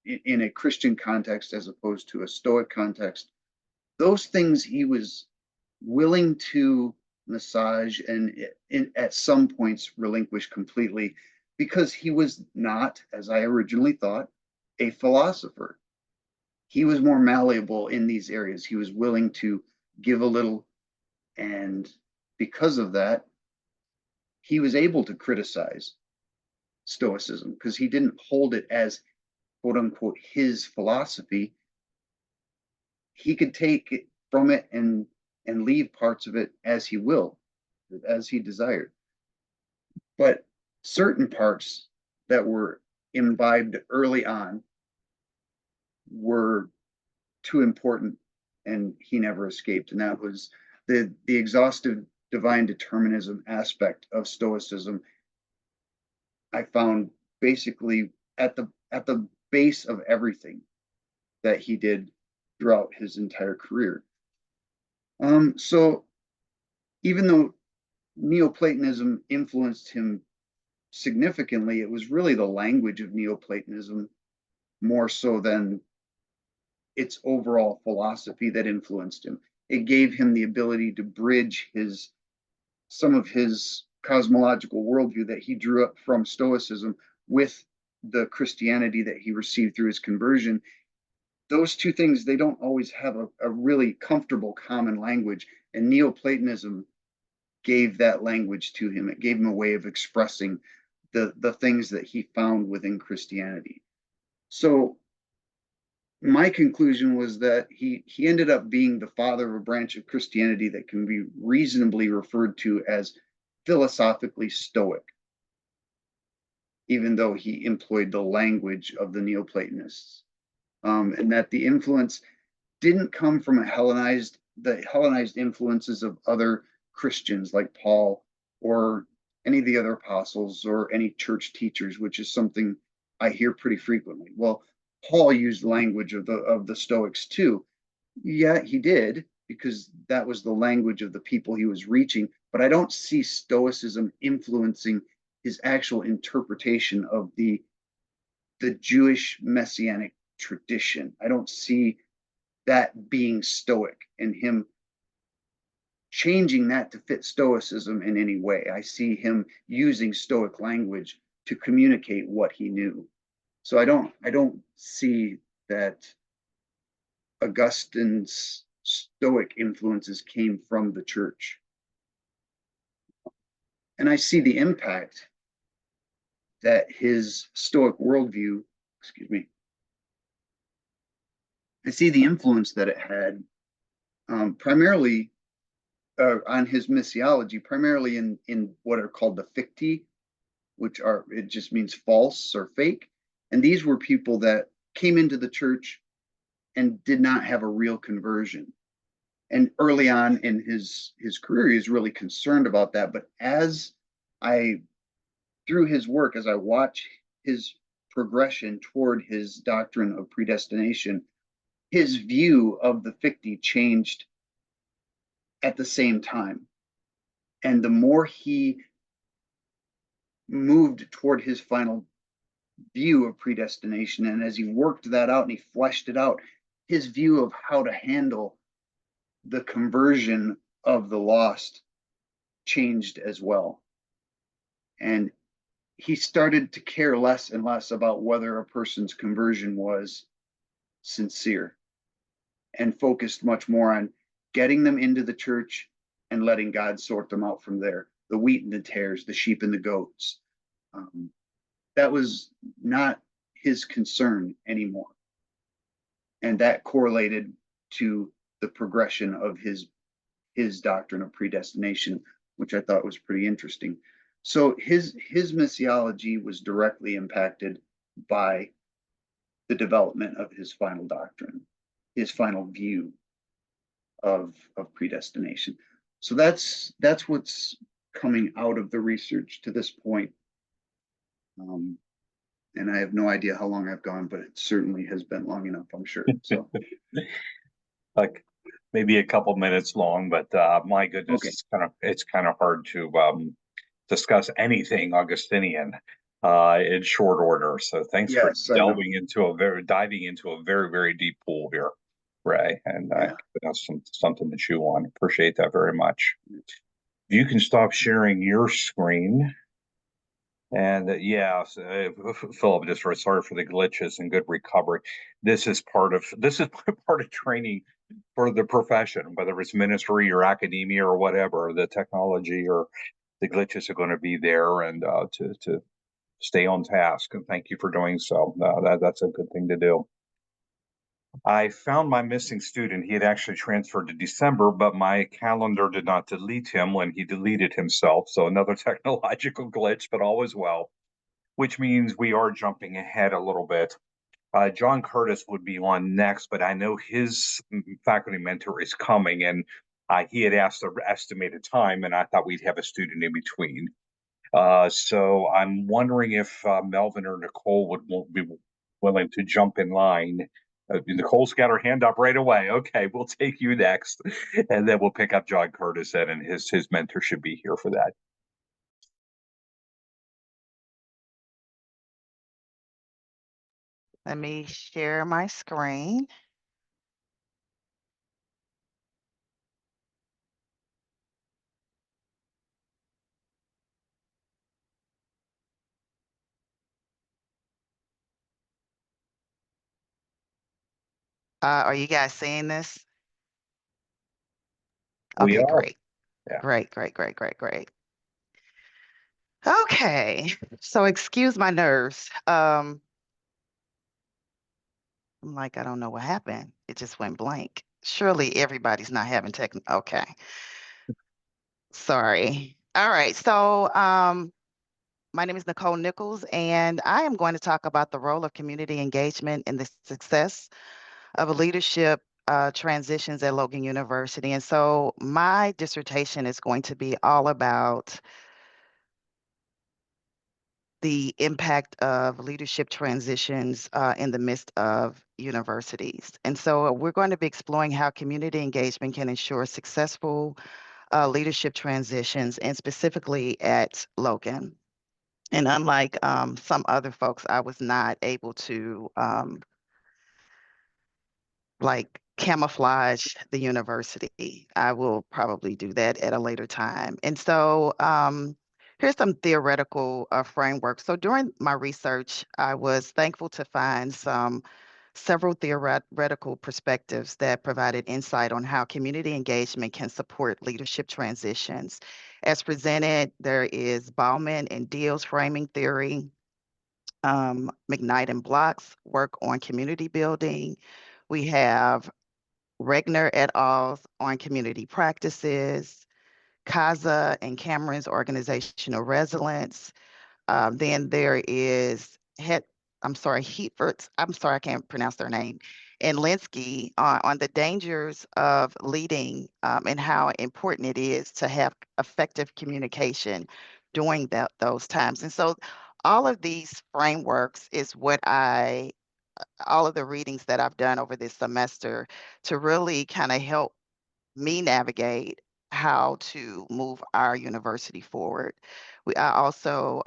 in a Christian context as opposed to a Stoic context. Those things he was willing to massage and at some points relinquish completely, because he was not, as I originally thought, a philosopher. He was more malleable in these areas. He was willing to give a little, and because of that, he was able to criticize Stoicism because he didn't hold it as quote unquote his philosophy. He could take it from it and leave parts of it as he will, as he desired. But certain parts that were imbibed early on were too important, and he never escaped. And that was the exhaustive divine determinism aspect of Stoicism. I found basically at the base of everything that he did throughout his entire career. So even though Neoplatonism influenced him significantly, it was really the language of Neoplatonism more so than its overall philosophy that influenced him. It gave him the ability to bridge some of his cosmological worldview that he drew up from Stoicism with the Christianity that he received through his conversion. Those two things, they don't always have a really comfortable common language, and Neoplatonism gave that language to him. It gave him a way of expressing the things that he found within Christianity. So my conclusion was that he ended up being the father of a branch of Christianity that can be reasonably referred to as philosophically Stoic, even though he employed the language of the Neoplatonists, and that the influence didn't come from the Hellenized influences of other Christians like Paul or any of the other apostles or any church teachers, which is something I hear pretty frequently. Well, Paul used language of the Stoics too. Yeah, he did, because that was the language of the people he was reaching. But I don't see Stoicism influencing his actual interpretation of the Jewish messianic tradition. I don't see that being Stoic and him changing that to fit Stoicism in any way. I see him using Stoic language to communicate what he knew. So I don't see that Augustine's Stoic influences came from the church. And I see the impact that his Stoic worldview, excuse me, I see the influence that it had primarily on his missiology, primarily in what are called the ficti, which are, it just means false or fake. And these were people that came into the church and did not have a real conversion. And early on in his career, he was really concerned about that. But through his work, as I watch his progression toward his doctrine of predestination, his view of the ficti changed at the same time. And the more he moved toward his final view of predestination, and as he worked that out and he fleshed it out, his view of how to handle the conversion of the lost changed as well. And he started to care less and less about whether a person's conversion was sincere, and focused much more on getting them into the church and letting God sort them out from there. The wheat and the tares, the sheep and the goats. That was not his concern anymore. And that correlated to the progression of his doctrine of predestination, which I thought was pretty interesting. So his missiology was directly impacted by the development of his final doctrine, his final view of predestination. So that's what's coming out of the research to this point. And I have no idea how long I've gone, but it certainly has been long enough, I'm sure. So Like maybe a couple minutes long, but my goodness, okay. it's kind of hard to discuss anything Augustinian in short order. So thanks for diving into a very, very deep pool here, Ray, and giving us something to chew on. Appreciate that very much. You can stop sharing your screen. And Philip, just sorry for the glitches and good recovery. This is part of training for the profession, whether it's ministry or academia or whatever. The technology or the glitches are going to be there, and to stay on task. And thank you for doing so. That's a good thing to do. I found my missing student. He had actually transferred to December, but my calendar did not delete him when he deleted himself. So another technological glitch, but all is well, which means we are jumping ahead a little bit. John Curtis would be on next, but I know his faculty mentor is coming, and he had asked the estimated time, and I thought we'd have a student in between. So I'm wondering if Melvin or Nichole would be willing to jump in line. Nichole's got her hand up right away. Okay, we'll take you next, and then we'll pick up John Curtis, and his mentor should be here for that. Let me share my screen. Are you guys seeing this? We Okay, are. great. Yeah. Great. Okay, so excuse my nerves. I'm like, I don't know what happened. It just went blank. Surely everybody's not having okay. Sorry. All right, so my name is Nichole Nichols, and I am going to talk about the role of community engagement in the success of leadership transitions at Logan University. And so my dissertation is going to be all about the impact of leadership transitions in the midst of universities. And so we're going to be exploring how community engagement can ensure successful leadership transitions, and specifically at Logan. And unlike some other folks, I was not able to like camouflage the university. I will probably do that at a later time. And so here's some theoretical framework. So during my research, I was thankful to find some several theoretical perspectives that provided insight on how community engagement can support leadership transitions. As presented, there is Bauman and Deal's framing theory, McKnight and Block's work on community building. We have Regner et al. On community practices, Kaza and Cameron's organizational resilience. Then there is Heatfert's, I can't pronounce their name, and Linsky on the dangers of leading and how important it is to have effective communication during those times. And so all of these frameworks is what all of the readings that I've done over this semester to really kind of help me navigate how to move our university forward. I also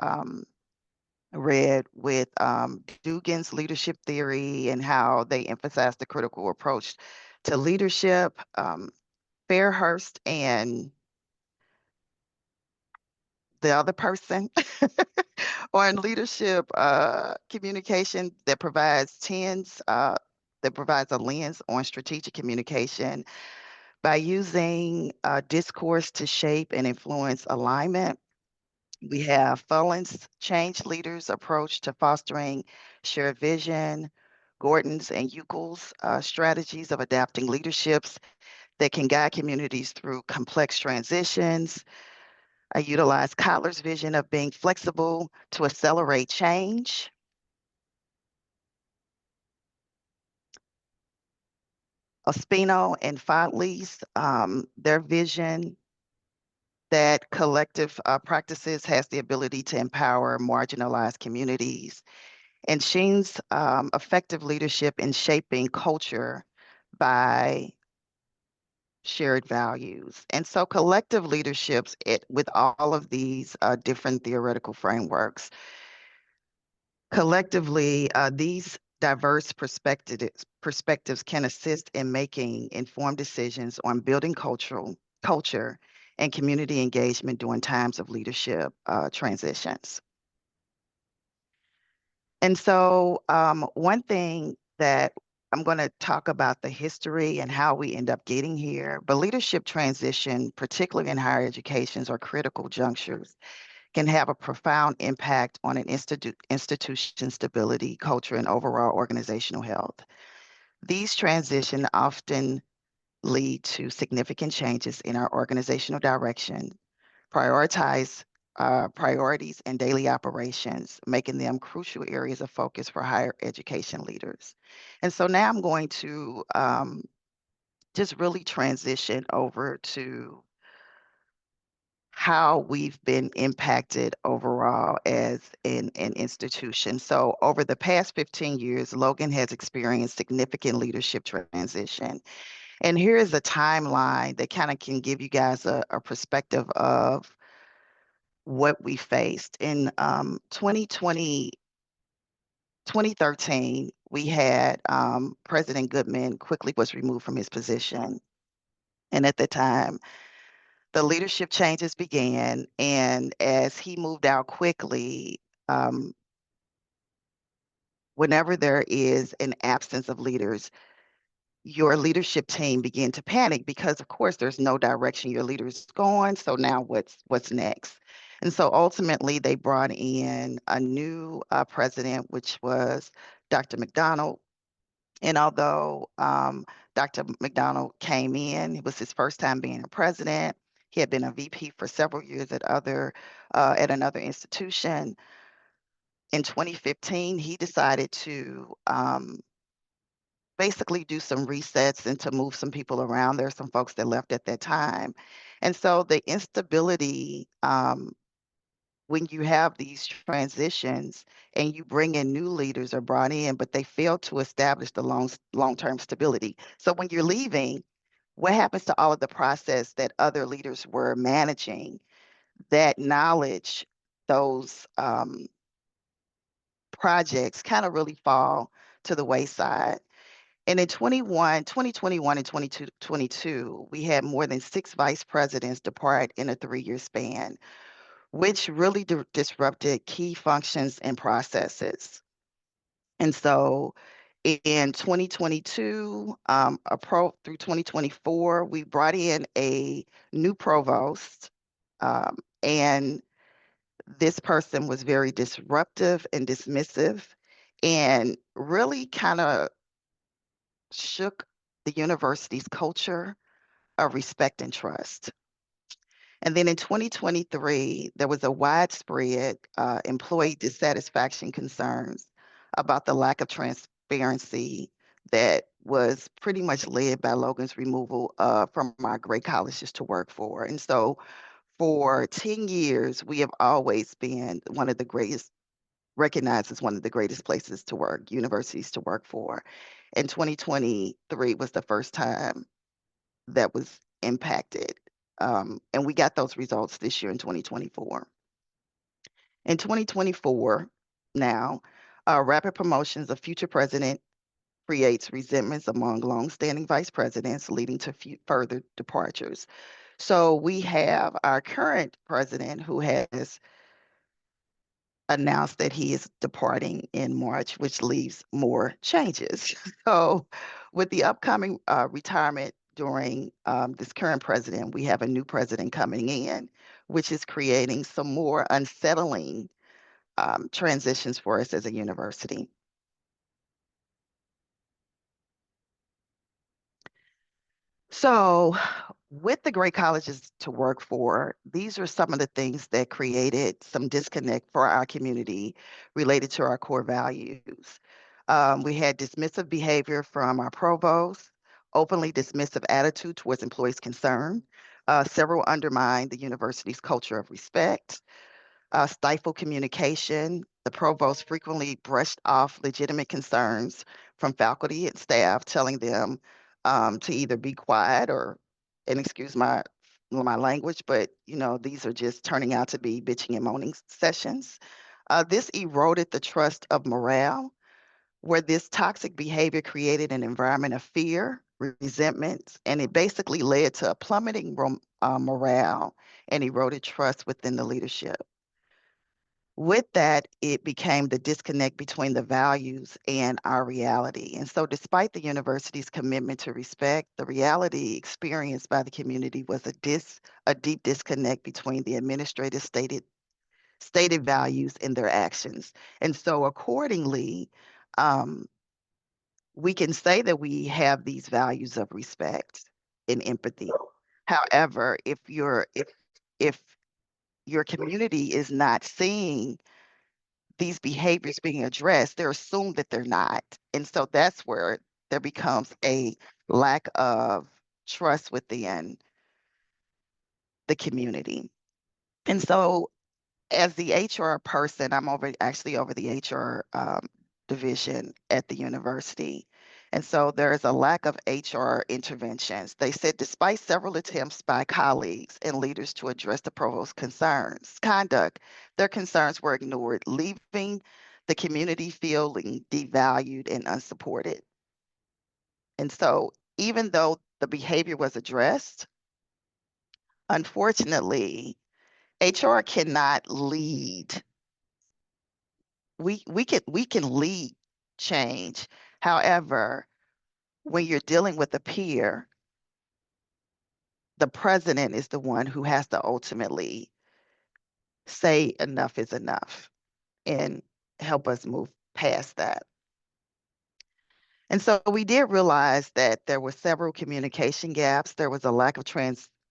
read with Dugan's leadership theory and how they emphasize the critical approach to leadership. Fairhurst and the other person on leadership communication that provides that provides a lens on strategic communication by using discourse to shape and influence alignment. We have Fullen's Change Leaders approach to fostering shared vision, Gordon's and Euchel's strategies of adapting leaderships that can guide communities through complex transitions. I utilize Kotler's vision of being flexible to accelerate change. Ospino and Fodley's, their vision that collective practices has the ability to empower marginalized communities. And Sheen's effective leadership in shaping culture by shared values. And so collective leaderships with all of these different theoretical frameworks, collectively, these diverse perspectives can assist in making informed decisions on building culture and community engagement during times of leadership transitions. And so one thing that I'm going to talk about the history and how we end up getting here, but leadership transition, particularly in higher educations or critical junctures, can have a profound impact on an institution's stability, culture, and overall organizational health. These transitions often lead to significant changes in our organizational direction, priorities and daily operations, making them crucial areas of focus for higher education leaders. And so now I'm going to just really transition over to how we've been impacted overall as an institution. So over the past 15 years, Logan has experienced significant leadership transition. And here is a timeline that kind of can give you guys a perspective of what we faced. In 2013, we had President Goodman quickly was removed from his position. And at the time, the leadership changes began. And as he moved out quickly, whenever there is an absence of leaders, your leadership team began to panic because, of course, there's no direction your leader's going. So now what's next? And so ultimately, they brought in a new president, which was Dr. McDonald. And although Dr. McDonald came in, it was his first time being a president. He had been a VP for several years at another institution. In 2015, he decided to basically do some resets and to move some people around. There are some folks that left at that time. And so the instability, when you have these transitions and you bring in new leaders are brought in, but they fail to establish the long-term stability. So when you're leaving, what happens to all of the process that other leaders were managing? That knowledge, those projects kind of really fall to the wayside. And in 2021 and 2022, we had more than 6 vice presidents depart in a 3-year span, which really disrupted key functions and processes. And so In 2022, through 2024, we brought in a new provost, and this person was very disruptive and dismissive and really kind of shook the university's culture of respect and trust. And then in 2023, there was a widespread employee dissatisfaction concerns about the lack of transparency that was pretty much led by Logan's removal from our great colleges to work for. And so for 10 years, we have always been one of the greatest, recognized as one of the greatest places to work, universities to work for. And 2023 was the first time that was impacted. And we got those results this year in 2024. In 2024, now, rapid promotions of future president creates resentments among longstanding vice presidents, leading to further departures. So we have our current president who has announced that he is departing in March, which leaves more changes. So with the upcoming retirement during this current president, we have a new president coming in, which is creating some more unsettling transitions for us as a university. So with the great colleges to work for, these are some of the things that created some disconnect for our community related to our core values. We had dismissive behavior from our provost, openly dismissive attitude towards employees' concern. Several undermined the university's culture of respect. Stifled communication. The provost frequently brushed off legitimate concerns from faculty and staff, telling them to either be quiet or, and excuse my language, but these are just turning out to be bitching and moaning sessions. This eroded the trust of morale, where this toxic behavior created an environment of fear, resentment, and it basically led to a plummeting morale and eroded trust within the leadership. With that, it became the disconnect between the values and our reality. And so despite the university's commitment to respect, the reality experienced by the community was a deep disconnect between the administrative stated values and their actions. And so accordingly, we can say that we have these values of respect and empathy. However, if your community is not seeing these behaviors being addressed, they're assumed that they're not. And so that's where there becomes a lack of trust within the community. And so as the HR person, I'm actually over the HR division at the university. And so there is a lack of HR interventions. They said despite several attempts by colleagues and leaders to address the provost's conduct, their concerns were ignored, leaving the community feeling devalued and unsupported. And so even though the behavior was addressed, unfortunately, HR cannot lead. We can lead change. However, when you're dealing with a peer, the president is the one who has to ultimately say enough is enough and help us move past that. And so we did realize that there were several communication gaps. There was a lack of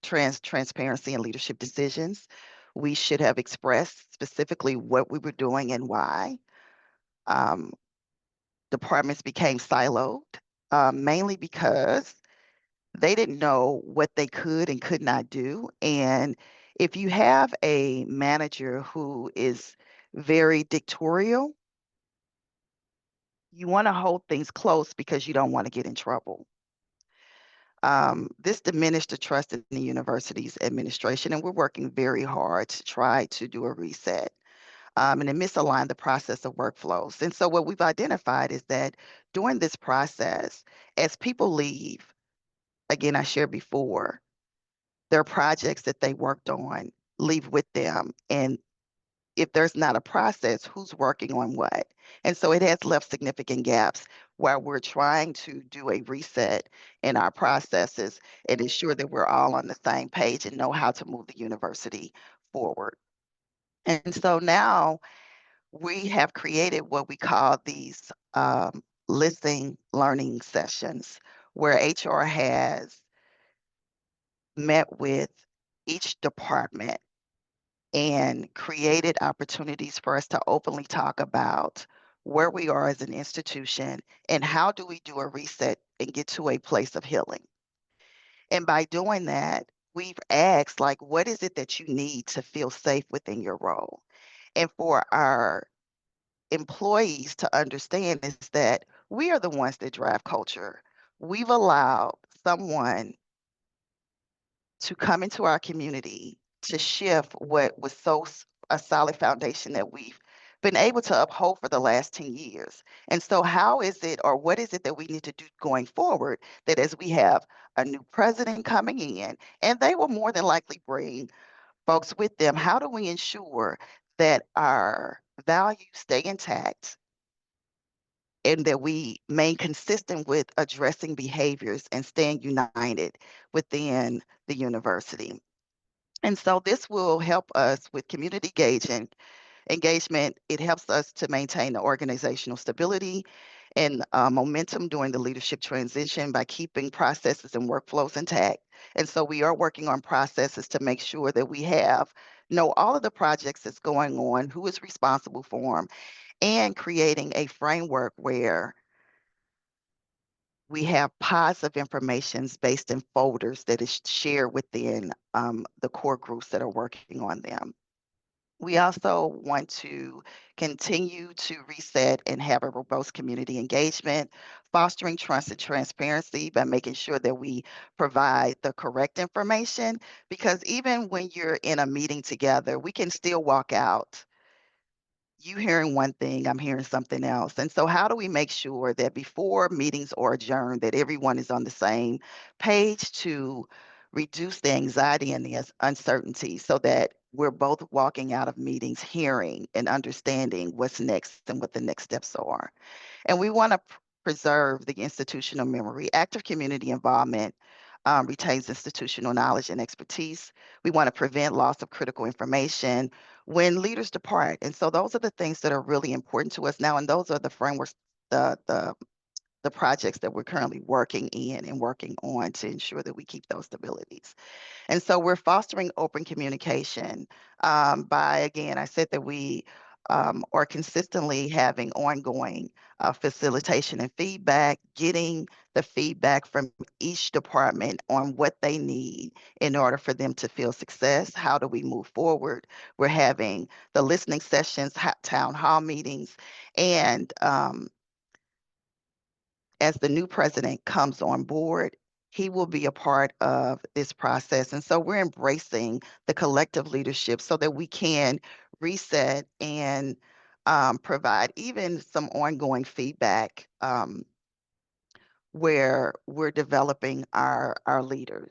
transparency in leadership decisions. We should have expressed specifically what we were doing and why. Departments became siloed, mainly because they didn't know what they could and could not do. And if you have a manager who is very dictatorial, you want to hold things close because you don't want to get in trouble. This diminished the trust in the university's administration, and we're working very hard to try to do a reset. And it misaligned the process of workflows. And so what we've identified is that during this process, as people leave, again, I shared before, their projects that they worked on leave with them. And if there's not a process, who's working on what? And so it has left significant gaps. while we're trying to do a reset in our processes and ensure that we're all on the same page and know how to move the university forward. And so now we have created what we call these listening learning sessions, where HR has met with each department and created opportunities for us to openly talk about where we are as an institution and how do we do a reset and get to a place of healing. And by doing that, we've asked, like, what is it that you need to feel safe within your role? And for our employees to understand is that we are the ones that drive culture. We've allowed someone to come into our community to shift what was a solid foundation that we've been able to uphold for the last 10 years. And so how is it, or what is it that we need to do going forward, that as we have a new president coming in, and they will more than likely bring folks with them, how do we ensure that our values stay intact and that we remain consistent with addressing behaviors and staying united within the university? And so this will help us with community engagement. It helps us to maintain the organizational stability and momentum during the leadership transition by keeping processes and workflows intact. And so we are working on processes to make sure that we know all of the projects that's going on, who is responsible for them, and creating a framework where we have pods of information based in folders that is shared within the core groups that are working on them. We also want to continue to reset and have a robust community engagement, fostering trust and transparency by making sure that we provide the correct information, because even when you're in a meeting together, we can still walk out, you hearing one thing, I'm hearing something else. And so how do we make sure that before meetings are adjourned, that everyone is on the same page to reduce the anxiety and the uncertainty, so that we're both walking out of meetings hearing and understanding what's next and what the next steps are? And we want to preserve the institutional memory. Active community involvement retains institutional knowledge and expertise. We want to prevent loss of critical information when leaders depart. And so those are the things that are really important to us now. And those are the frameworks, the projects that we're currently working in and working on to ensure that we keep those stabilities. And so we're fostering open communication by, again, I said that we are consistently having ongoing facilitation and feedback, getting the feedback from each department on what they need in order for them to feel success. How do we move forward? We're having the listening sessions, town hall meetings, and as the new president comes on board, he will be a part of this process. And so we're embracing the collective leadership so that we can reset and provide even some ongoing feedback where we're developing our leaders.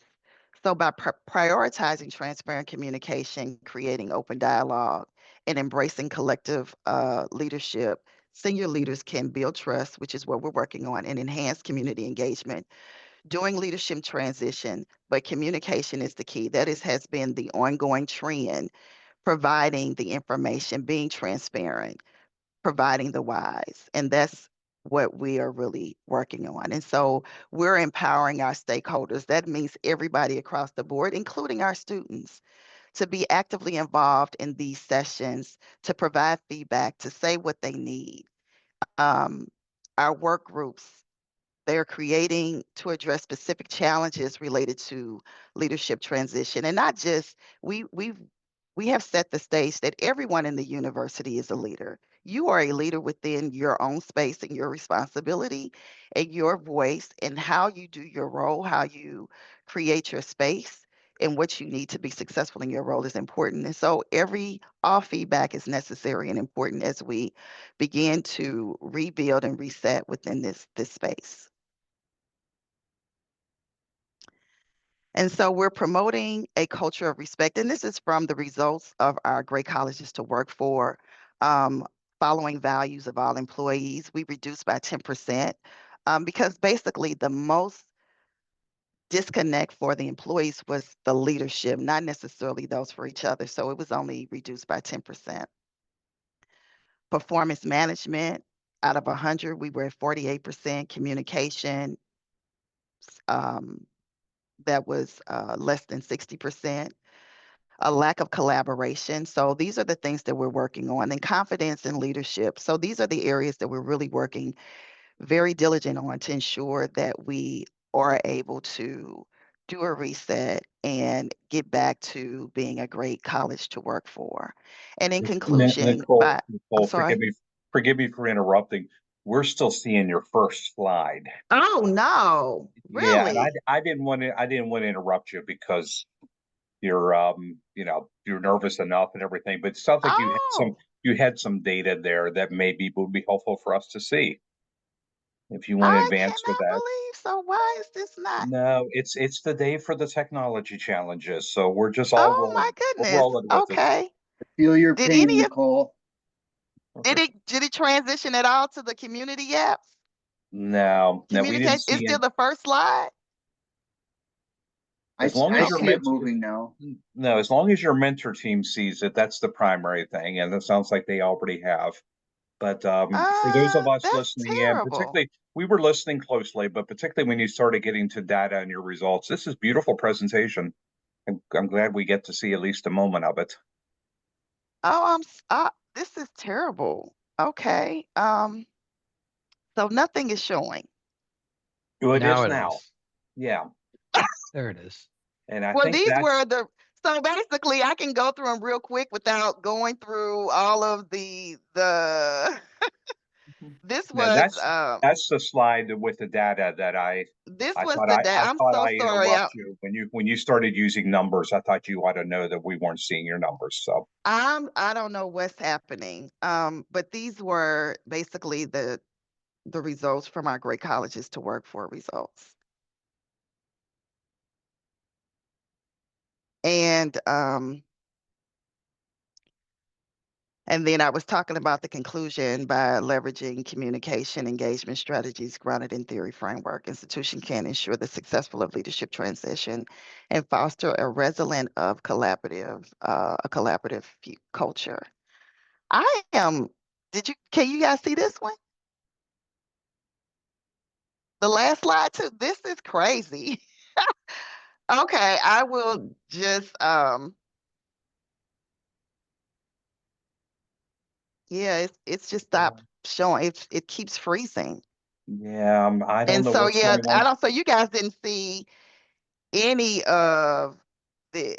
So by prioritizing transparent communication, creating open dialogue, and embracing collective leadership, senior leaders can build trust, which is what we're working on, and enhance community engagement during leadership transition. But communication is the key. Has been the ongoing trend, providing the information, being transparent, providing the whys. And that's what we are really working on. And so we're empowering our stakeholders. That means everybody across the board, including our students, to be actively involved in these sessions, to provide feedback, to say what they need. Our work groups, they're creating to address specific challenges related to leadership transition. And not just, we have set the stage that everyone in the university is a leader. You are a leader within your own space and your responsibility and your voice and how you do your role, how you create your space, and what you need to be successful in your role is important. And so all feedback is necessary and important as we begin to rebuild and reset within this space. And so we're promoting a culture of respect. And this is from the results of our Great Colleges to Work For following values of all employees. We reduced by 10% because basically the most disconnect for the employees was the leadership, not necessarily those for each other. So it was only reduced by 10%. Performance management, out of 100, we were at 48%. Communication, that was less than 60%. A lack of collaboration. So these are the things that we're working on. And confidence and leadership. So these are the areas that we're really working very diligent on to ensure that we are able to do a reset and get back to being a great college to work for. And in conclusion, I'm Nichole, sorry. forgive me for interrupting. We're still seeing your first slide. Oh no, Yeah, and really? I didn't want to interrupt you because you're you're nervous enough and everything, but it sounds like Oh, you had some data there that maybe would be helpful for us to see if you want to I advance with cannot that. believe. So why is this not? No, it's the day for the technology challenges, so we're just all Oh my we're goodness. rolling with it. Okay. Feel your Did pain, any of Nichole. did it transition at all to the community apps? No, we didn't Communicate is see still it. the first slide. As long I as your see it Okay. mentor, moving now. no, as long as your mentor team sees it, that's the primary thing, and it sounds like they already have. But for those of us That's listening in, terrible. particularly, we were listening closely, but particularly when you started getting to data and your results, this is beautiful presentation. I'm glad we get to see at least a moment of it. Oh, this is terrible. Okay. So nothing is showing. Well, it Now is it now. is. Yeah. There it is. And I Well, think these that's were so basically I can go through them real quick without going through all of the this no, was that's the slide with the data that this I was thought the I I'm thought so I sorry. interrupt you when you started using numbers. I thought you ought to know that we weren't seeing your numbers. So I don't know what's happening. But these were basically the results from our great colleges to work for results. And then I was talking about the conclusion by leveraging communication engagement strategies grounded in theory framework. Institution can ensure the successful of leadership transition and foster a resilient of a collaborative culture. I am, can you guys see this one? The last slide too, this is crazy. Okay, I will just, yeah, it's just stopped showing. It keeps freezing. yeah, I don't And know so, what's yeah, going on. so you guys didn't see any of this.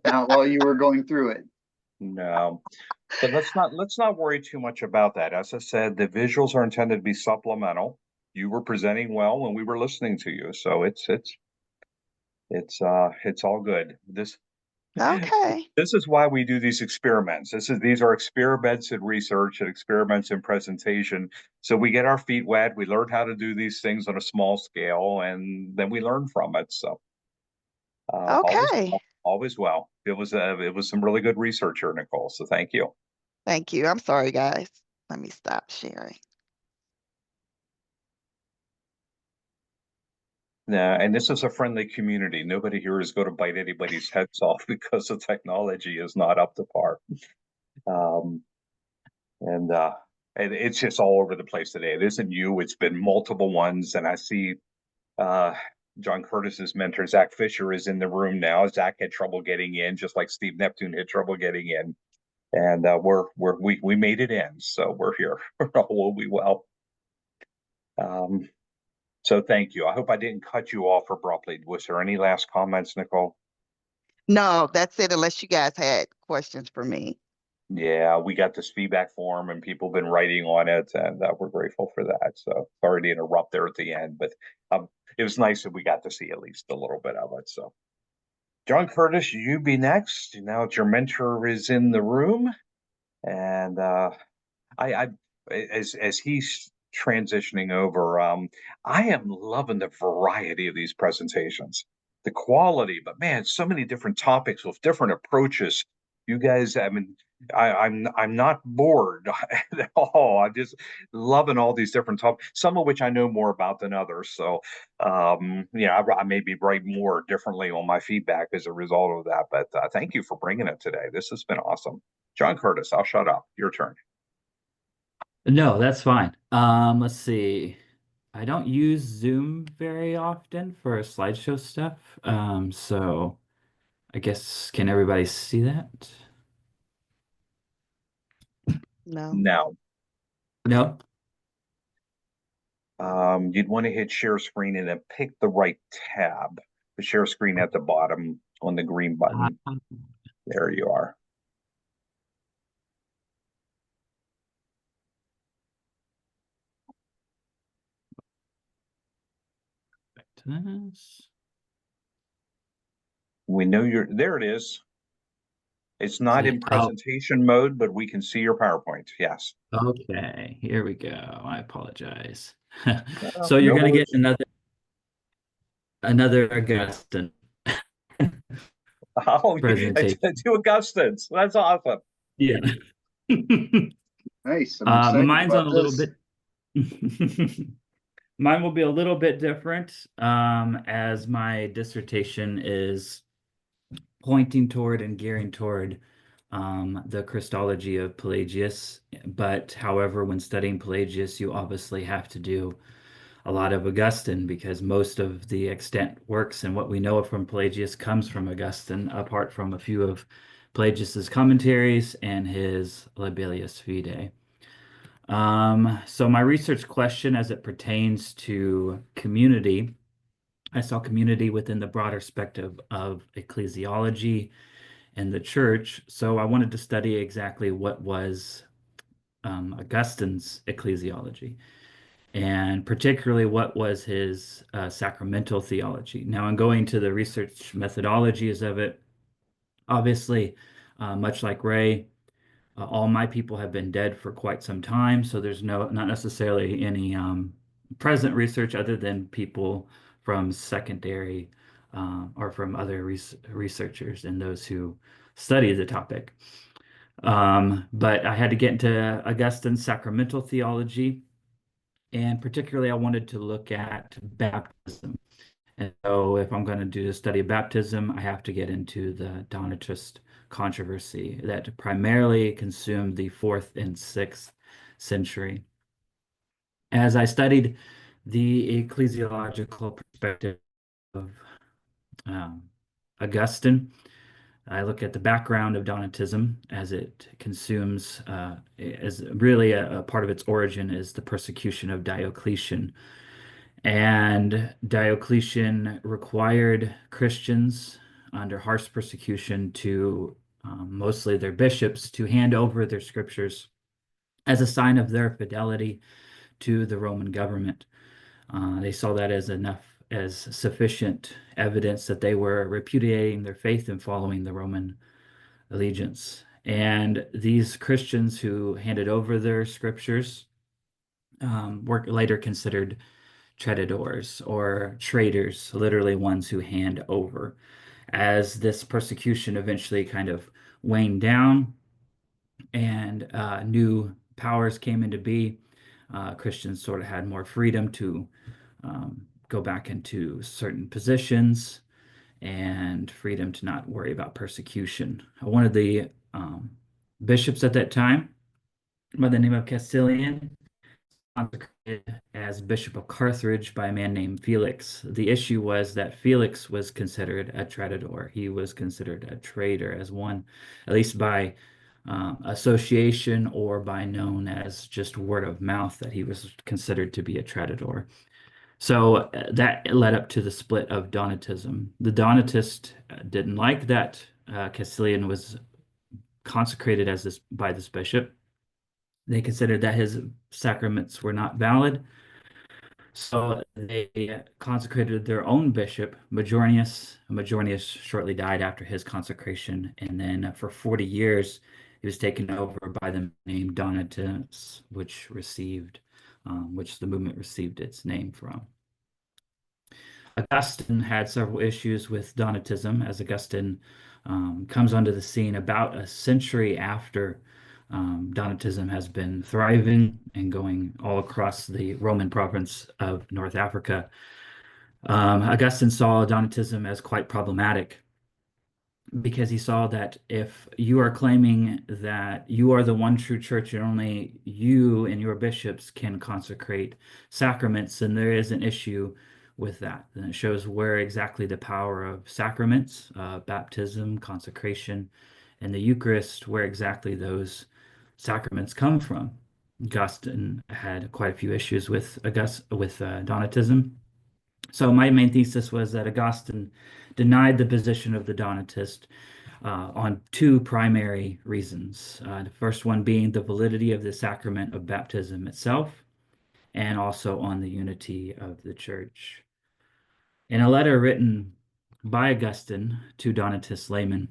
Not while you were going through it. No, but let's not worry too much about that. As I said, the visuals are intended to be supplemental. You were presenting well when we were listening to you, so it's all good. Okay. This is why we do these experiments. These are experiments in research and experiments in presentation. So we get our feet wet, we learn how to do these things on a small scale, and then we learn from it. So Okay. always well. It was some really good research here, Nichole. So thank you. Thank you. I'm sorry, guys. Let me stop sharing. Yeah, and this is a friendly community. Nobody here is going to bite anybody's heads off because the technology is not up to par. Um, and it's just all over the place today. It isn't you, it's been multiple ones. And I see John Curtis's mentor, Zach Fisher, is in the room now. Zach had trouble getting in, just like Steve Neptune had trouble getting in. And we made it in, so we're here. All will be well. So thank you. I hope I didn't cut you off abruptly. Was there any last comments, Nichole? No, that's it, unless you guys had questions for me. Yeah, we got this feedback form and people have been writing on it, and we're grateful for that. So sorry to interrupt there at the end, but it was nice that we got to see at least a little bit of it. So, John Curtis, you be next. Now that your mentor is in the room, and I as he's transitioning over, I am loving the variety of these presentations, the quality, but man, so many different topics with different approaches. You guys, I mean, I'm not bored at all. I'm just loving all these different topics, some of which I know more about than others. So, yeah, I maybe write more differently on my feedback as a result of that. But thank you for bringing it today. This has been awesome. John Curtis, I'll shut up. Your turn. No, that's fine. Let's see. I don't use Zoom very often for slideshow stuff. So I guess can everybody see that? No. Now, No? you'd want to hit share screen and then pick the right tab. The share screen at the bottom on the green button. There you are. Back to this. We know you're there. It is. It's not in See. Oh, presentation mode, but we can see your PowerPoint. Yes. okay. Here we go. I apologize. No, So you're no gonna get worries. another Augustine Oh, presentation. to Augustine's. That's awesome. Yeah. Nice. I'm excited Mine's on about a little this. bit. Mine will be a little bit different, as my dissertation is pointing toward and gearing toward the Christology of Pelagius. But however, when studying Pelagius, you obviously have to do a lot of Augustine because most of the extant works and what we know from Pelagius comes from Augustine, apart from a few of Pelagius's commentaries and his Libellus Fide. So my research question as it pertains to community, I saw community within the broader spectrum of ecclesiology and the church. So I wanted to study exactly what was Augustine's ecclesiology, and particularly what was his sacramental theology. Now, in going to the research methodologies of it, obviously, much like Ray, all my people have been dead for quite some time, so there's not necessarily any present research other than people from secondary or from other researchers and those who study the topic. But I had to get into Augustine's sacramental theology, and particularly I wanted to look at baptism. And so if I'm going to do a study of baptism, I have to get into the Donatist controversy that primarily consumed the 4th and 6th century. As I studied the ecclesiological perspective of Augustine, I look at the background of Donatism as it consumes, as really a part of its origin is the persecution of Diocletian. And Diocletian required Christians under harsh persecution to, mostly their bishops, to hand over their scriptures as a sign of their fidelity to the Roman government. They saw that as sufficient evidence that they were repudiating their faith and following the Roman allegiance. And these Christians who handed over their scriptures were later considered traders or traitors, literally ones who hand over. As this persecution eventually kind of waned down and new powers came into being, Christians sort of had more freedom to go back into certain positions and freedom to not worry about persecution. One of the bishops at that time, by the name of Castilian, consecrated as Bishop of Carthage by a man named Felix. The issue was that Felix was considered a traidor. He was considered a traitor, as one, at least by association or by known as just word of mouth, that he was considered to be a traidor. So that led up to the split of Donatism. The Donatists didn't like that Castilian was consecrated as this by this bishop. They considered that his sacraments were not valid. So they consecrated their own bishop, Majornius. Majornius shortly died after his consecration. And then for 40 years, he was taken over by the name Donatus, which the movement received its name from. Augustine had several issues with Donatism, as Augustine comes onto the scene about a century after Donatism has been thriving and going all across the Roman province of North Africa. Augustine saw Donatism as quite problematic because he saw that if you are claiming that you are the one true church and only you and your bishops can consecrate sacraments, then there is an issue with that. And it shows where exactly the power of sacraments, baptism, consecration, and the Eucharist, where exactly those sacraments come from. Augustine had quite a few issues with Donatism. So my main thesis was that Augustine denied the position of the Donatist on two primary reasons. The first one being the validity of the sacrament of baptism itself, and also on the unity of the church. In a letter written by Augustine to Donatist laymen,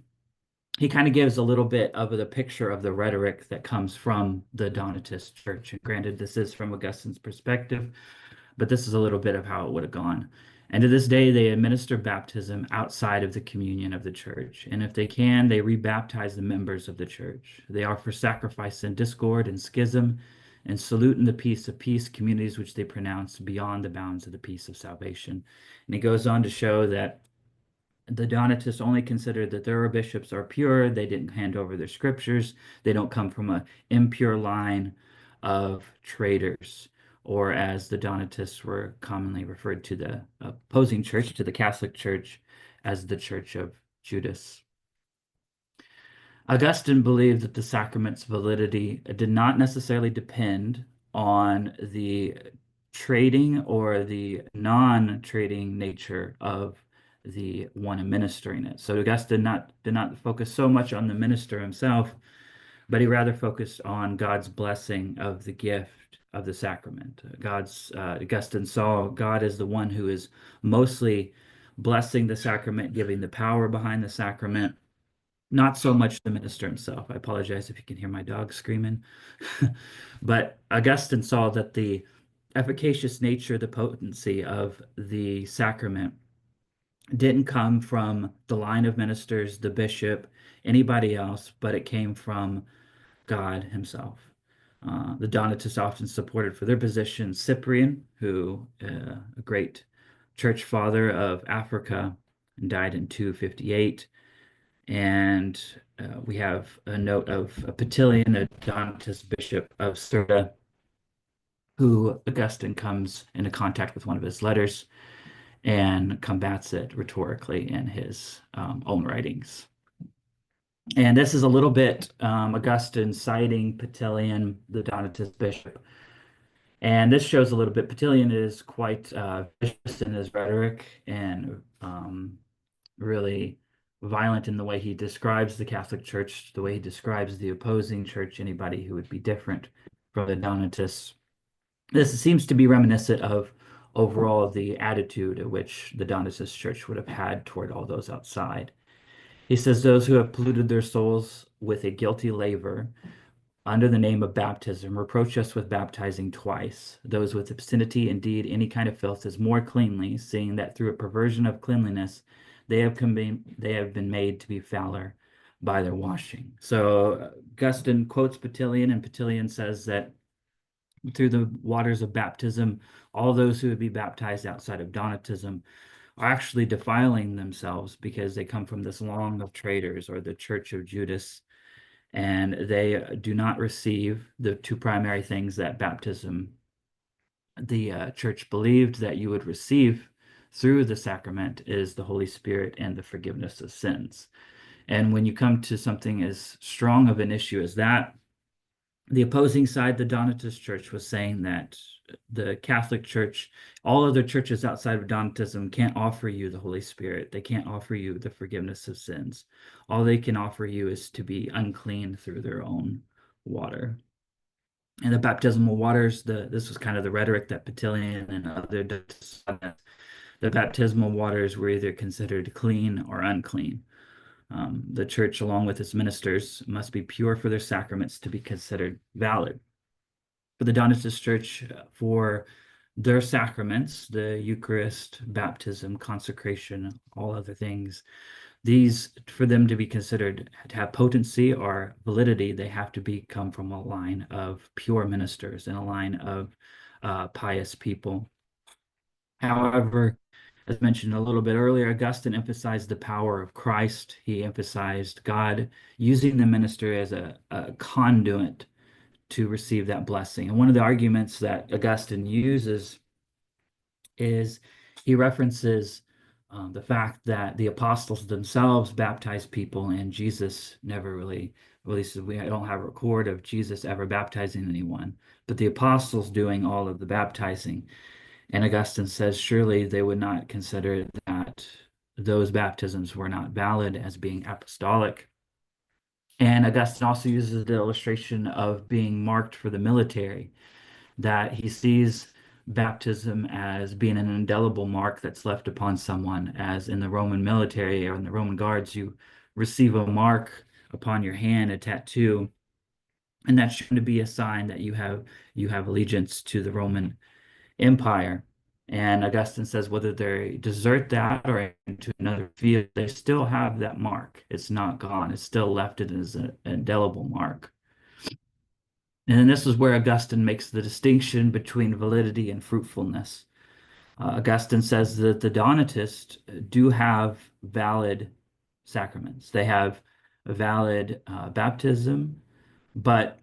he kind of gives a little bit of the picture of the rhetoric that comes from the Donatist church. And granted, this is from Augustine's perspective, but this is a little bit of how it would have gone. And to this day, they administer baptism outside of the communion of the church. And if they can, they rebaptize the members of the church. They offer sacrifice in discord and schism, and salute in the peace of peace communities which they pronounce beyond the bounds of the peace of salvation. And he goes on to show that the Donatists only consider that their bishops are pure. They didn't hand over their scriptures. They don't come from an impure line of traitors, or as the Donatists were commonly referred to the opposing church, to the Catholic Church, as the Church of Judas. Augustine believed that the sacrament's validity did not necessarily depend on the trading or the non-trading nature of the one administering it. So Augustine did not focus so much on the minister himself, but he rather focused on God's blessing of the gift of the sacrament. Augustine saw God as the one who is mostly blessing the sacrament, giving the power behind the sacrament, not so much the minister himself. I apologize if you can hear my dog screaming. But Augustine saw that the efficacious nature, the potency of the sacrament didn't come from the line of ministers, the bishop, anybody else, but it came from God himself. The Donatists often supported for their position Cyprian, who a great church father of Africa, and died in 258. And we have a note of Petilian, a Donatist bishop of Sturda, who Augustine comes into contact with one of his letters and combats it rhetorically in his own writings. And this is a little bit Augustine citing Petilian, the Donatist bishop. And this shows a little bit, Petilian is quite vicious in his rhetoric and really violent in the way he describes the Catholic Church, the way he describes the opposing church, anybody who would be different from the Donatists. This seems to be reminiscent of overall the attitude at which the Donatist church would have had toward all those outside. He says, those who have polluted their souls with a guilty laver under the name of baptism reproach us with baptizing twice. Those with obscenity, indeed, any kind of filth is more cleanly, seeing that through a perversion of cleanliness, they have been made to be fouler by their washing. So Augustine quotes Petilian, and Petilian says that through the waters of baptism, all those who would be baptized outside of Donatism are actually defiling themselves because they come from this line of traitors, or the Church of Judas, and they do not receive the two primary things that baptism, the church believed that you would receive through the sacrament, is the Holy Spirit and the forgiveness of sins. And when you come to something as strong of an issue as that, the opposing side, the Donatist church, was saying that the Catholic Church, all other churches outside of Donatism, can't offer you the Holy Spirit. They can't offer you the forgiveness of sins. All they can offer you is to be unclean through their own water. And the baptismal waters, this was kind of the rhetoric that Petilian and other Donatists, the baptismal waters were either considered clean or unclean. The church, along with its ministers, must be pure for their sacraments to be considered valid. For the Donatist church, for their sacraments, the Eucharist, baptism, consecration, all other things, These, for them to be considered to have potency or validity, they have to come from a line of pure ministers and a line of pious people. However, as mentioned a little bit earlier, Augustine emphasized the power of Christ. He emphasized God using the minister as a conduit to receive that blessing. And one of the arguments that Augustine uses is he references the fact that the apostles themselves baptized people, and Jesus never really, at least we don't have a record of Jesus ever baptizing anyone, but the apostles doing all of the baptizing. And Augustine says, surely they would not consider that those baptisms were not valid as being apostolic. And Augustine also uses the illustration of being marked for the military, that he sees baptism as being an indelible mark that's left upon someone, as in the Roman military or in the Roman guards, you receive a mark upon your hand, a tattoo, and that's shown to be a sign that you have allegiance to the Roman Empire. And Augustine says whether they desert that or into another field, they still have that mark. It's not gone. It's still left it as an indelible mark. And then this is where Augustine makes the distinction between validity and fruitfulness. Augustine says that the Donatists do have valid sacraments. They have a valid baptism, but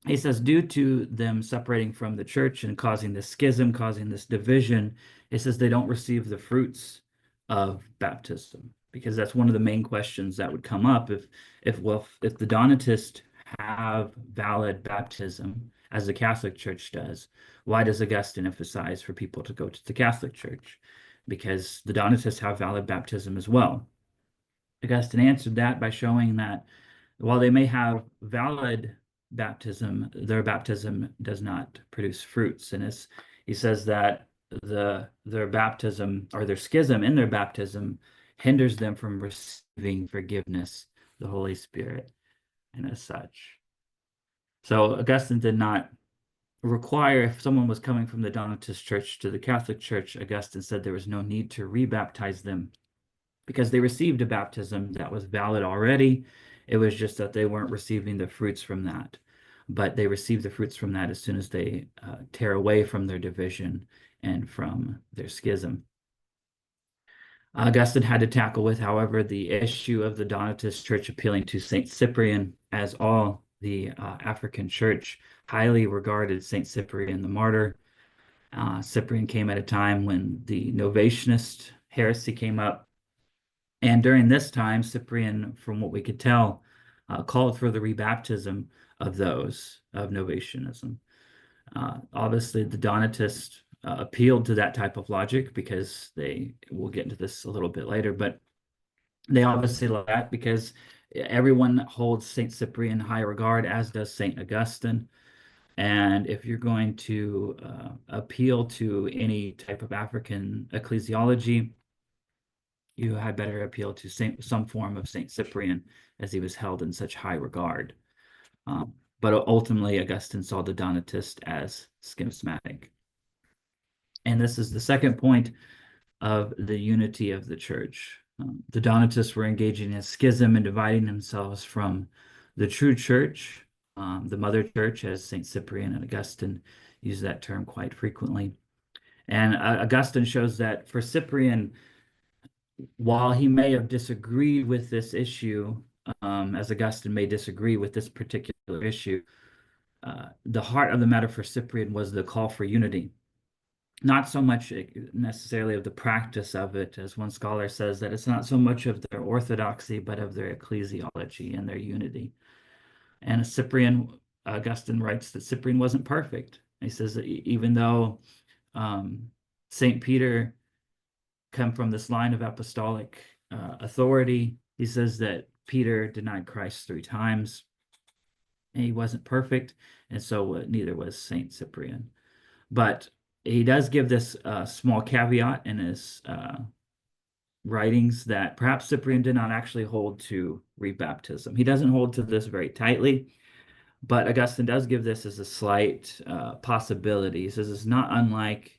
he says due to them separating from the church and causing this schism, causing this division, he says they don't receive the fruits of baptism, because that's one of the main questions that would come up if the Donatists have valid baptism as the Catholic Church does, why does Augustine emphasize for people to go to the Catholic Church? Because the Donatists have valid baptism as well. Augustine answered that by showing that while they may have valid baptism, their baptism does not produce fruits. And he says that their baptism, or their schism in their baptism, hinders them from receiving forgiveness, the Holy Spirit, and as such. So Augustine did not require, if someone was coming from the Donatist Church to the Catholic Church, Augustine said there was no need to rebaptize them because they received a baptism that was valid already. It was just that they weren't receiving the fruits from that. But they receive the fruits from that as soon as they tear away from their division and from their schism. Augustine had to tackle with, however, the issue of the Donatist Church appealing to Saint Cyprian, as all the African Church highly regarded Saint Cyprian the martyr. Cyprian came at a time when the Novatianist heresy came up. And during this time, Cyprian, from what we could tell, called for the rebaptism of those of Novatianism. Obviously, the Donatists appealed to that type of logic because we'll get into this a little bit later, but they obviously love that because everyone holds Saint Cyprian in high regard, as does Saint Augustine. And if you're going to appeal to any type of African ecclesiology, you had better appeal to some form of Saint Cyprian, as he was held in such high regard. But ultimately, Augustine saw the Donatist as schismatic. And this is the second point of the unity of the church. The Donatists were engaging in schism and dividing themselves from the true church, the mother church, as St. Cyprian and Augustine use that term quite frequently. And Augustine shows that for Cyprian, while he may have disagreed with this issue, as Augustine may disagree with this particular issue, the heart of the matter for Cyprian was the call for unity. Not so much necessarily of the practice of it, as one scholar says, that it's not so much of their orthodoxy, but of their ecclesiology and their unity. And Augustine writes that Cyprian wasn't perfect. He says that even though St. Peter come from this line of apostolic authority, he says that Peter denied Christ 3 times, and he wasn't perfect, and so neither was St. Cyprian. But he does give this small caveat in his writings that perhaps Cyprian did not actually hold to rebaptism. He doesn't hold to this very tightly, but Augustine does give this as a slight possibility. He says it's not unlike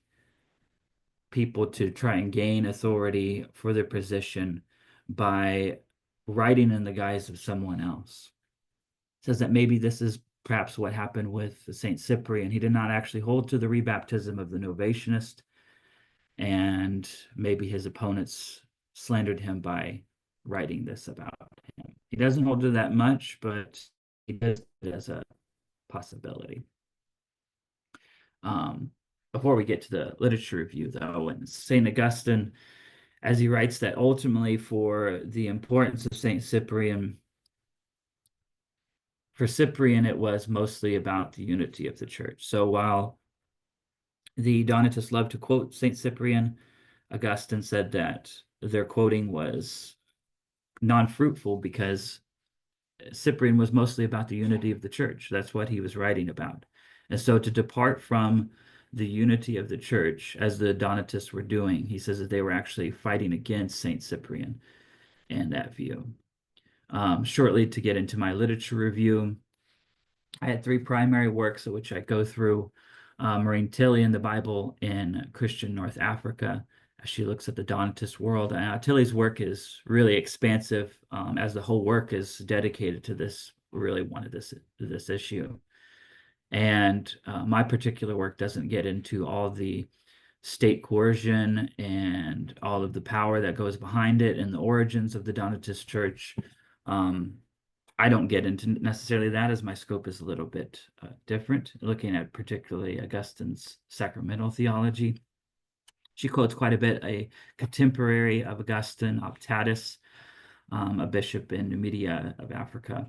people to try and gain authority for their position by writing in the guise of someone else. It says that maybe this is perhaps what happened with Saint Cyprian. He did not actually hold to the rebaptism of the Novatianist, and maybe his opponents slandered him by writing this about him. He doesn't hold to that much, but he does it as a possibility. Before we get to the literature review, though, and St. Augustine, as he writes that ultimately for the importance of St. Cyprian, for Cyprian, it was mostly about the unity of the church. So while the Donatists loved to quote St. Cyprian, Augustine said that their quoting was non-fruitful because Cyprian was mostly about the unity of the church. That's what he was writing about. And so to depart from the unity of the church, as the Donatists were doing, he says that they were actually fighting against St. Cyprian and that view. Shortly to get into my literature review, I had three primary works of which I go through. Maureen Tilley in the Bible in Christian North Africa, as she looks at the Donatist world. Tilley's work is really expansive, as the whole work is dedicated to this, really wanted this issue. And my particular work doesn't get into all the state coercion and all of the power that goes behind it and the origins of the Donatist Church. I don't get into necessarily that, as my scope is a little bit different, looking at particularly Augustine's sacramental theology. She quotes quite a bit a contemporary of Augustine, Optatus, a bishop in Numidia of Africa.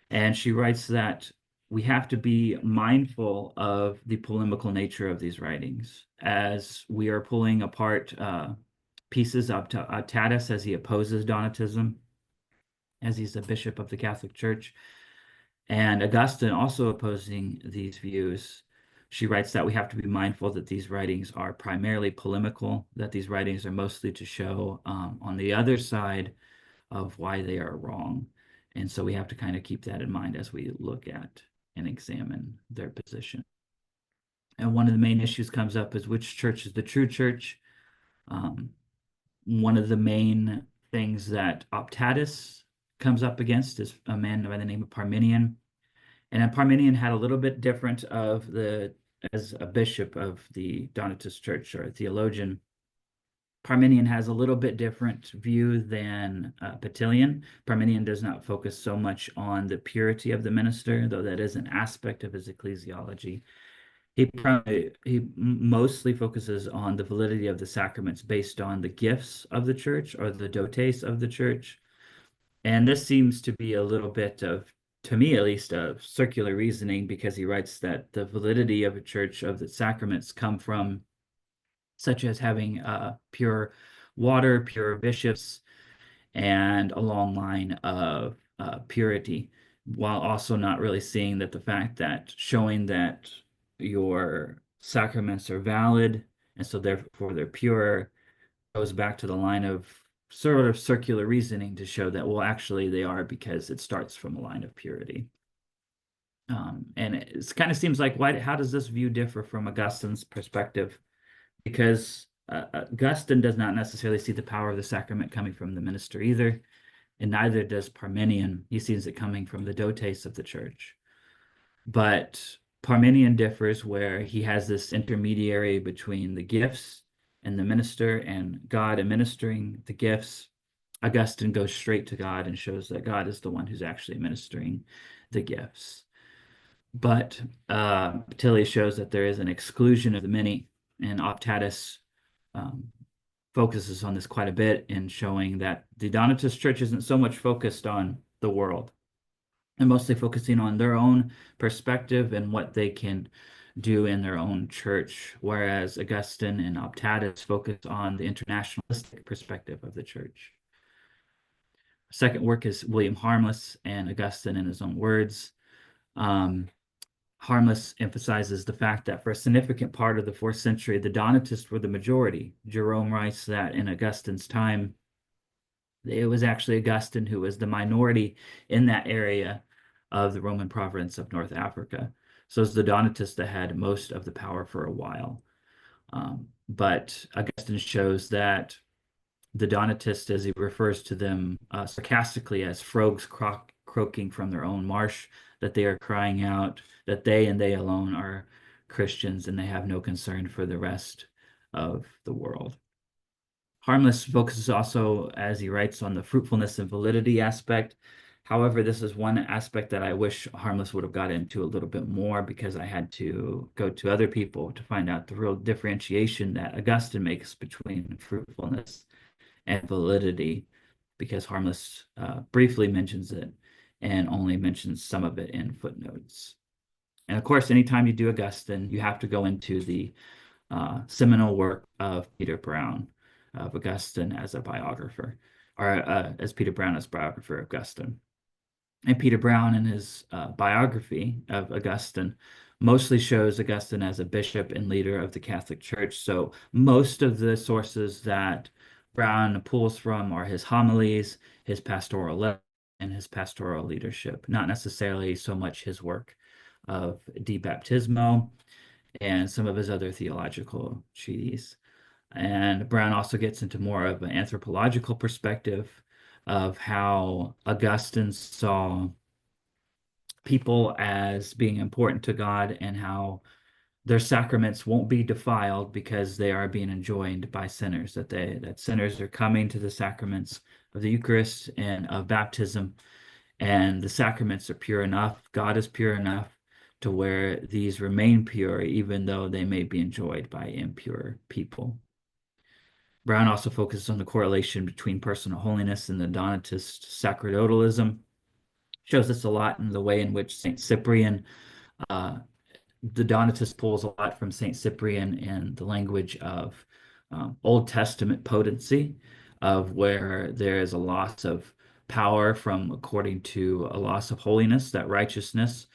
And she writes that we have to be mindful of the polemical nature of these writings, as we are pulling apart pieces of Optatus as he opposes Donatism, as he's a bishop of the Catholic Church, and Augustine also opposing these views. She writes that we have to be mindful that these writings are primarily polemical, that these writings are mostly to show on the other side of why they are wrong. And so we have to kind of keep that in mind as we look at and examine their position. And one of the main issues comes up is which church is the true church. One of the main things that Optatus comes up against is a man by the name of Parmenion. And Parmenion had a little bit different of as a bishop of the Donatist Church, or a theologian. Parmenion has a little bit different view than Petilian. Parmenion does not focus so much on the purity of the minister, though that is an aspect of his ecclesiology. He mostly focuses on the validity of the sacraments based on the gifts of the church, or the dotes of the church. And this seems to be a little bit of, to me at least, of circular reasoning, because he writes that the validity of a church, of the sacraments, come from such as having pure water, pure bishops, and a long line of purity, while also not really seeing that the fact that showing that your sacraments are valid, and so therefore they're pure, goes back to the line of sort of circular reasoning to show that, well, actually they are, because it starts from a line of purity. And it kind of seems like, how does this view differ from Augustine's perspective? Because Augustine does not necessarily see the power of the sacrament coming from the minister either, and neither does Parmenion. He sees it coming from the dotes of the church. But Parmenion differs where he has this intermediary between the gifts and the minister, and God administering the gifts. Augustine goes straight to God and shows that God is the one who's actually administering the gifts. But Tilly shows that there is an exclusion of the many, and Optatus focuses on this quite a bit in showing that the Donatist Church isn't so much focused on the world, and mostly focusing on their own perspective and what they can do in their own church, whereas Augustine and Optatus focus on the internationalistic perspective of the church. Second work is William Harmless and Augustine in his own words. Harmless emphasizes the fact that for a significant part of the 4th century, the Donatists were the majority. Jerome writes that in Augustine's time, it was actually Augustine who was the minority in that area of the Roman province of North Africa. So it's the Donatists that had most of the power for a while. But Augustine shows that the Donatists, as he refers to them sarcastically as frogs croaking from their own marsh, that they are crying out that they and they alone are Christians and they have no concern for the rest of the world. Harmless focuses also, as he writes, on the fruitfulness and validity aspect. However, this is one aspect that I wish Harmless would have got into a little bit more, because I had to go to other people to find out the real differentiation that Augustine makes between fruitfulness and validity, because Harmless briefly mentions it and only mentions some of it in footnotes. And of course, anytime you do Augustine, you have to go into the seminal work of Peter Brown, of Augustine as a biographer, or as Peter Brown as biographer of Augustine. And Peter Brown, in his biography of Augustine, mostly shows Augustine as a bishop and leader of the Catholic Church. So most of the sources that Brown pulls from are his homilies, his pastoral letters, and his pastoral leadership, not necessarily so much his work of De Baptismo and some of his other theological treatises. And Brown also gets into more of an anthropological perspective of how Augustine saw people as being important to God, and how their sacraments won't be defiled because they are being enjoined by sinners, that sinners are coming to the sacraments of the Eucharist and of baptism, and the sacraments are pure enough, God is pure enough to where these remain pure, even though they may be enjoyed by impure people. Brown also focuses on the correlation between personal holiness and the Donatist sacerdotalism. Shows us a lot in the way in which St. Cyprian, the Donatist pulls a lot from St. Cyprian in the language of Old Testament potency, of where there is a loss of power from according to a loss of holiness, that righteousness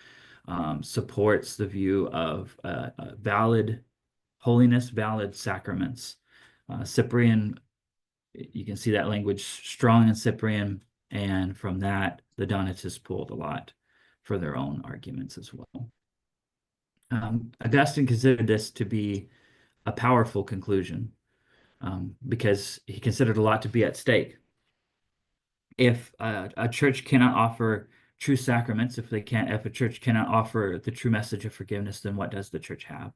supports the view of valid holiness, valid sacraments. Cyprian, you can see that language strong in Cyprian, and from that, the Donatists pulled a lot for their own arguments as well. Augustine considered this to be a powerful conclusion because he considered a lot to be at stake. If a church cannot offer true sacraments, if a church cannot offer the true message of forgiveness, then what does the church have?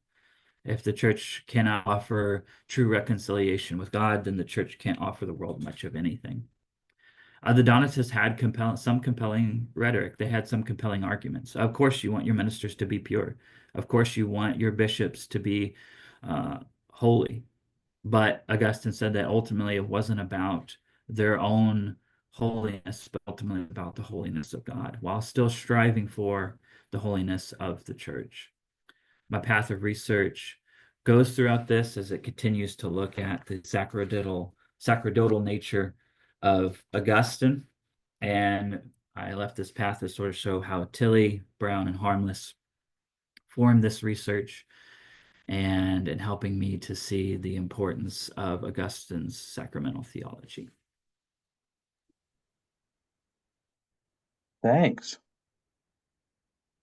If the church cannot offer true reconciliation with God, then the church can't offer the world much of anything. The Donatists had some compelling rhetoric. They had some compelling arguments. Of course, you want your ministers to be pure. Of course, you want your bishops to be holy. But Augustine said that ultimately it wasn't about their own holiness, but ultimately about the holiness of God, while still striving for the holiness of the church. My path of research goes throughout this as it continues to look at the sacerdotal nature of Augustine. And I left this path to sort of show how Tilly, Brown, and Harmless formed this research, and in helping me to see the importance of Augustine's sacramental theology. Thanks.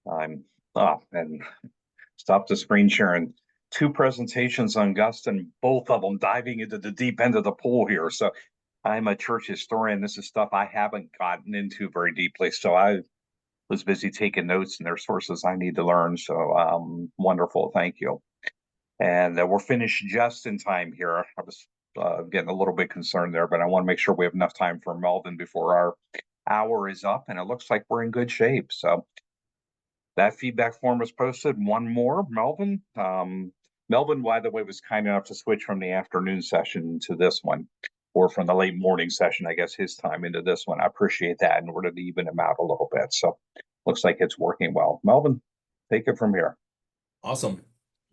And stop the screen sharing. 2 presentations on Augustine, both of them diving into the deep end of the pool here. So I'm a church historian. This is stuff I haven't gotten into very deeply. So I was busy taking notes, and there's sources I need to learn. So wonderful. Thank you. And we're finished just in time here. I was getting a little bit concerned there, but I want to make sure we have enough time for Melvin before our hour is up. And it looks like we're in good shape. So that feedback form was posted. One more, Melvin. Melvin, by the way, was kind enough to switch from the afternoon session to this one, or from the late morning session, I guess, his time into this one. I appreciate that in order to even him out a little bit. So looks like it's working well. Melvin, take it from here. Awesome.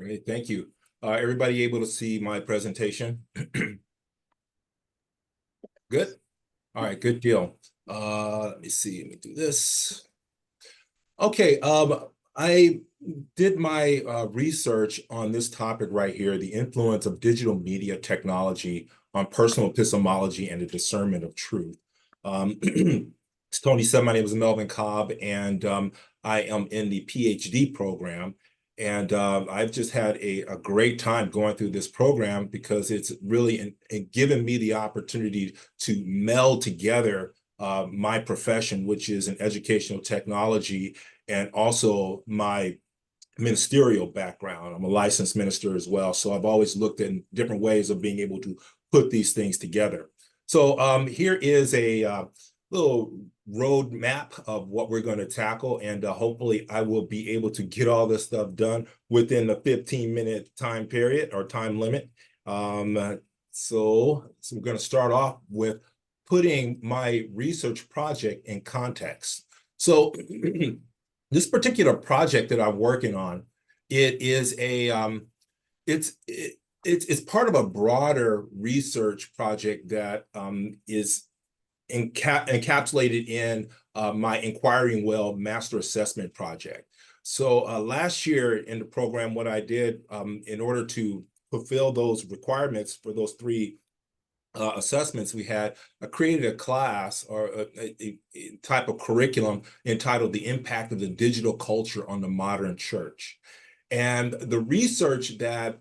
Great. Thank you. Everybody able to see my presentation? Good. All right. Good deal. Let me see. Let me do this. Okay. I did my research on this topic right here, the influence of digital media technology on personal epistemology and the discernment of truth. As Tony said, my name is Melvin Cobb, and I am in the PhD program. And I've just had a great time going through this program because it's really given me the opportunity to meld together my profession, which is in educational technology, and also my ministerial background. I'm a licensed minister as well. So I've always looked at different ways of being able to put these things together. So here is a little road map of what we're going to tackle. And hopefully I will be able to get all this stuff done within the 15-minute time period or time limit. So we're going to start off with putting my research project in context. So this particular project that I'm working on, it is it's part of a broader research project that is encapsulated in my Inquiring Well Master Assessment Project. So last year in the program, what I did in order to fulfill those requirements for those three assessments we had, I created a class or a type of curriculum entitled The Impact of the Digital Culture on the Modern Church. And the research that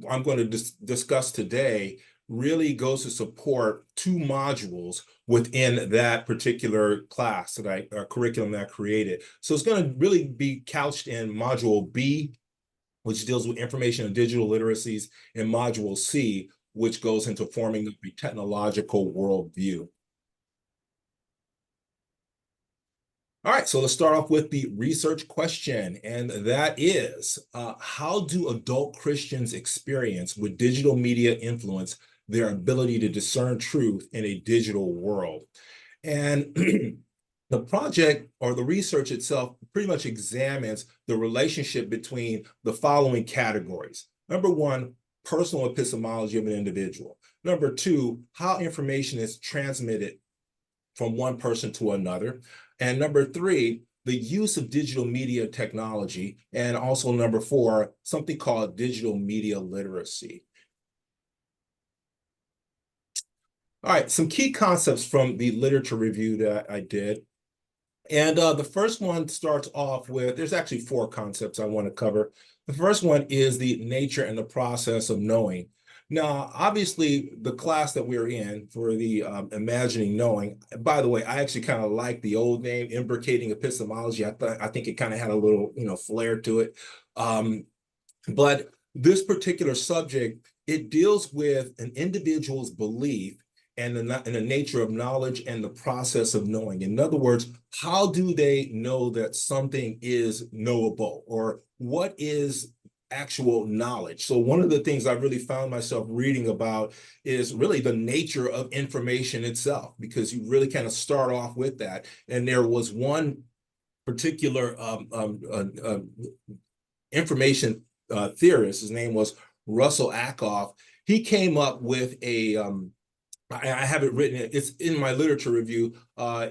I'm going to discuss today really goes to support two modules within that particular class that curriculum that I created. So it's going to really be couched in Module B, which deals with information and digital literacies, and Module C, which goes into forming a technological worldview. All right, so let's start off with the research question, and that is, how do adult Christians experience with digital media influence their ability to discern truth in a digital world? And the project or the research itself pretty much examines the relationship between the following categories. Number one, personal epistemology of an individual. Number two, how information is transmitted from one person to another. And number three, the use of digital media technology. And also number four, something called digital media literacy. All right, some key concepts from the literature review that I did. And the first one starts off with, there's actually four concepts I want to cover. The first one is the nature and the process of knowing. Now, obviously, the class that we're in for the Imagining Knowing, by the way, I actually kind of like the old name, Imbricating Epistemology. I think it kind of had a little, flair to it. But this particular subject, it deals with an individual's belief and the nature of knowledge and the process of knowing. In other words, how do they know that something is knowable, or what is actual knowledge? So one of the things I really found myself reading about is really the nature of information itself, because you really kind of start off with that. And there was one particular information theorist, his name was Russell Ackoff. He came up with a I have it written, it's in my literature review.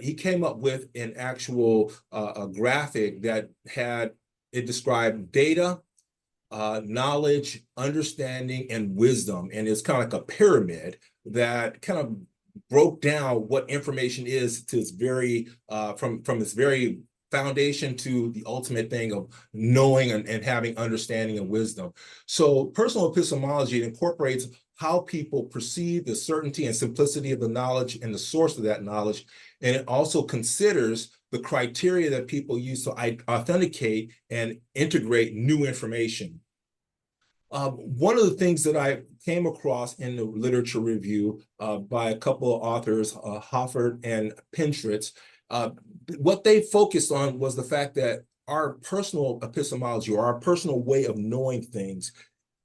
He came up with an actual a graphic that it described data, knowledge, understanding, and wisdom. And it's kind of like a pyramid that kind of broke down what information is to its very, from its very foundation to the ultimate thing of knowing and having understanding and wisdom. So personal epistemology incorporates how people perceive the certainty and simplicity of the knowledge and the source of that knowledge. And it also considers the criteria that people use to authenticate and integrate new information. One of the things that I came across in the literature review by a couple of authors, Hoffert and Pentritz, what they focused on was the fact that our personal epistemology, or our personal way of knowing things,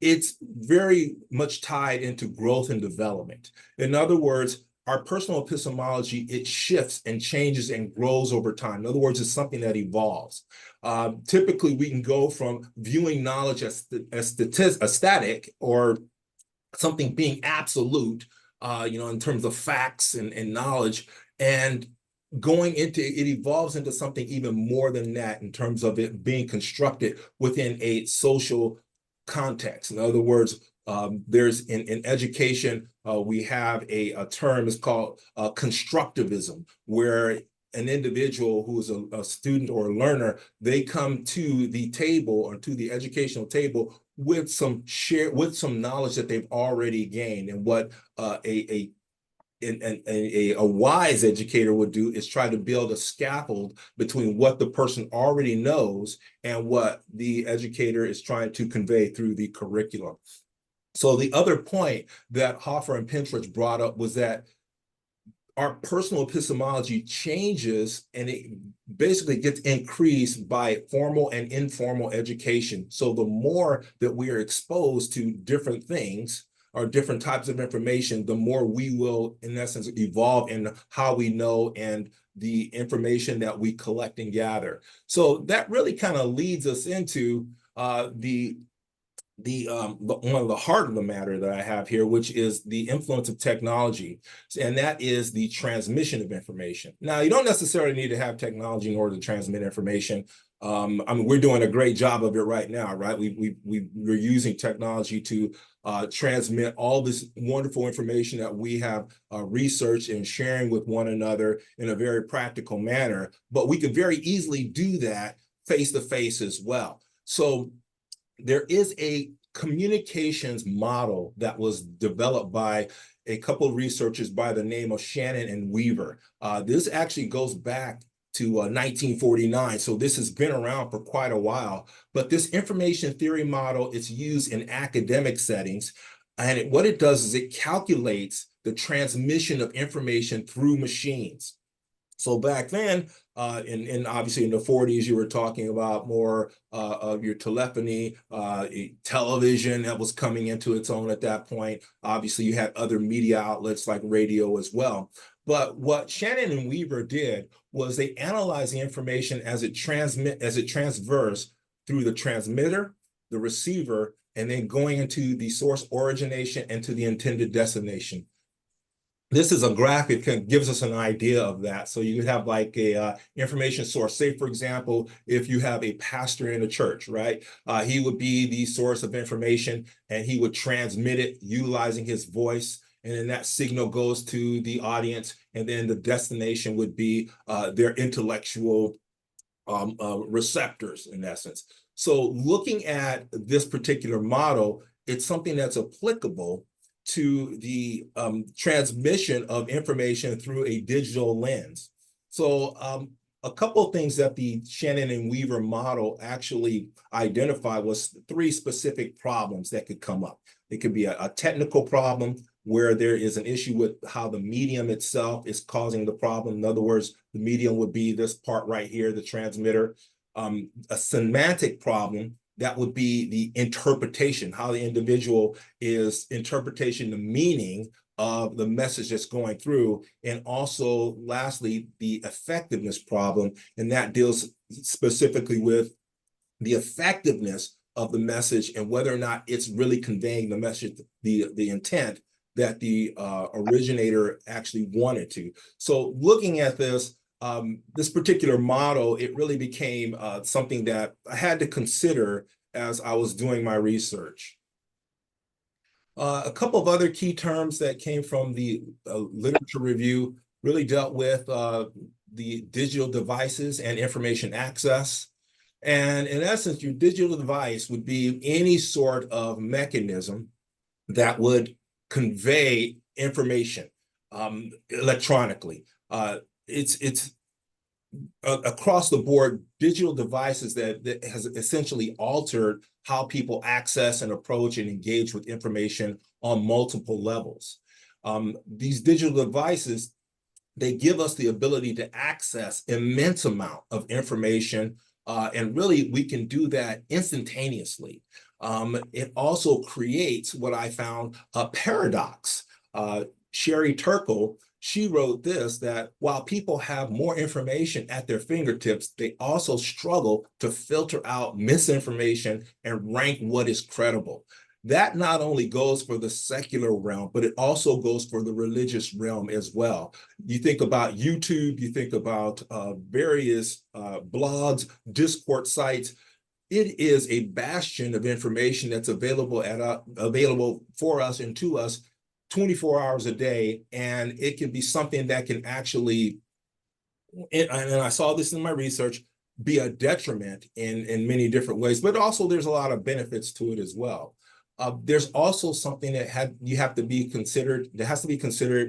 it's very much tied into growth and development. In other words, our personal epistemology, it shifts and changes and grows over time. In other words, it's something that evolves. Typically, we can go from viewing knowledge as static, or something being absolute, in terms of facts and knowledge, and going into it evolves into something even more than that in terms of it being constructed within a social context. In other words, there's in education, we have a term, it's called constructivism, where an individual who is a student or a learner, they come to the table or to the educational table with some knowledge that they've already gained. And what a wise educator would do is try to build a scaffold between what the person already knows and what the educator is trying to convey through the curriculum. So the other point that Hoffer and Pentridge brought up was that our personal epistemology changes, and it basically gets increased by formal and informal education. So the more that we are exposed to different things or different types of information, the more we will, in essence, evolve in how we know and the information that we collect and gather. So that really kind of leads us into one of the heart of the matter that I have here, which is the influence of technology, and that is the transmission of information. Now, you don't necessarily need to have technology in order to transmit information. I mean, we're doing a great job of it right now, right? We're using technology to transmit all this wonderful information that we have researched and sharing with one another in a very practical manner. But we could very easily do that face to face as well. So there is a communications model that was developed by a couple of researchers by the name of Shannon and Weaver. This actually goes back to 1949, so this has been around for quite a while. But this information theory model is used in academic settings, and what it does is it calculates the transmission of information through machines. So back then, and obviously in the 40s, you were talking about more of your telephony, television that was coming into its own at that point. Obviously, you had other media outlets like radio as well. But what Shannon and Weaver did was they analyzed the information as it transverse through the transmitter, the receiver, and then going into the source origination and to the intended destination. This is a graphic that gives us an idea of that. So you could have like a information source. Say, for example, if you have a pastor in a church, right? He would be the source of information, and he would transmit it utilizing his voice. And then that signal goes to the audience. And then the destination would be their intellectual receptors, in essence. So looking at this particular model, it's something that's applicable to the transmission of information through a digital lens. So a couple of things that the Shannon and Weaver model actually identified was 3 specific problems that could come up. It could be a technical problem where there is an issue with how the medium itself is causing the problem. In other words, the medium would be this part right here, the transmitter. A semantic problem, that would be the interpretation, how the individual is interpreting the meaning of the message that's going through. And also, lastly, the effectiveness problem, and that deals specifically with the effectiveness of the message and whether or not it's really conveying the message, the intent that the originator actually wanted to. So looking at this, this particular model, it really became something that I had to consider as I was doing my research. A couple of other key terms that came from the literature review really dealt with the digital devices and information access. And in essence, your digital device would be any sort of mechanism that would convey information electronically. It's across the board digital devices that has essentially altered how people access and approach and engage with information on multiple levels. These digital devices, they give us the ability to access immense amount of information, and really we can do that instantaneously. It also creates what I found a paradox. Sherry Turkle, she wrote this, that while people have more information at their fingertips, they also struggle to filter out misinformation and rank what is credible. That not only goes for the secular realm, but it also goes for the religious realm as well. You think about YouTube, you think about various blogs, Discord sites. It is a bastion of information that's available for us and to us 24 hours a day, and it can be something that can actually and I saw this in my research, be a detriment in many different ways, but also there's a lot of benefits to it as well. There's also something that has to be considered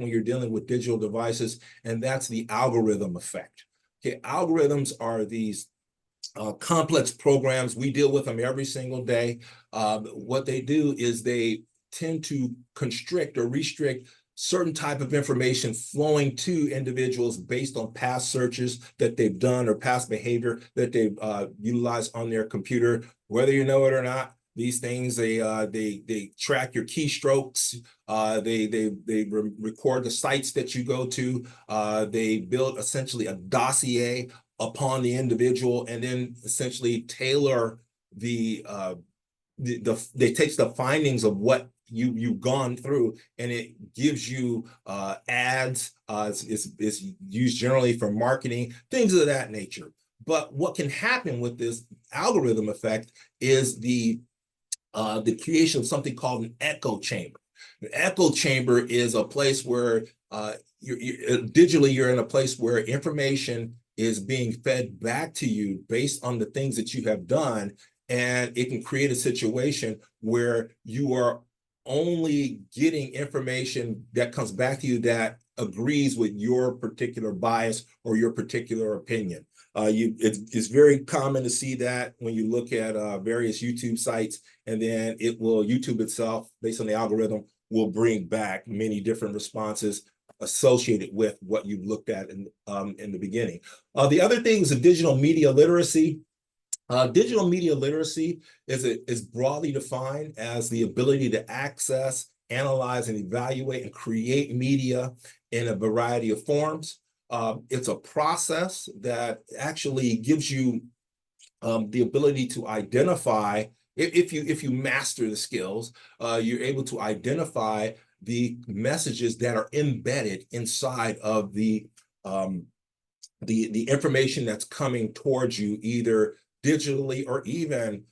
when you're dealing with digital devices, and that's the algorithm effect. Okay, algorithms are these complex programs. We deal with them every single day. What they do is they tend to constrict or restrict certain type of information flowing to individuals based on past searches that they've done or past behavior that they've utilized on their computer, whether you know it or not. These things, they track your keystrokes. They record the sites that you go to. They build essentially a dossier upon the individual, and then essentially tailor they takes the findings of what you've gone through, and it gives you ads. It's used generally for marketing, things of that nature. But what can happen with this algorithm effect is the creation of something called an echo chamber. An echo chamber is a place where digitally you're in a place where information is being fed back to you based on the things that you have done, and it can create a situation where you are only getting information that comes back to you that agrees with your particular bias or your particular opinion. It's very common to see that when you look at various YouTube sites, and then YouTube itself, based on the algorithm, will bring back many different responses associated with what you've looked at in the beginning. The other thing is digital media literacy. Digital media literacy is broadly defined as the ability to access, analyze, and evaluate and create media in a variety of forms. It's a process that actually gives you the ability to identify, if you master the skills, you're able to identify the messages that are embedded inside of the information that's coming towards you, either digitally or even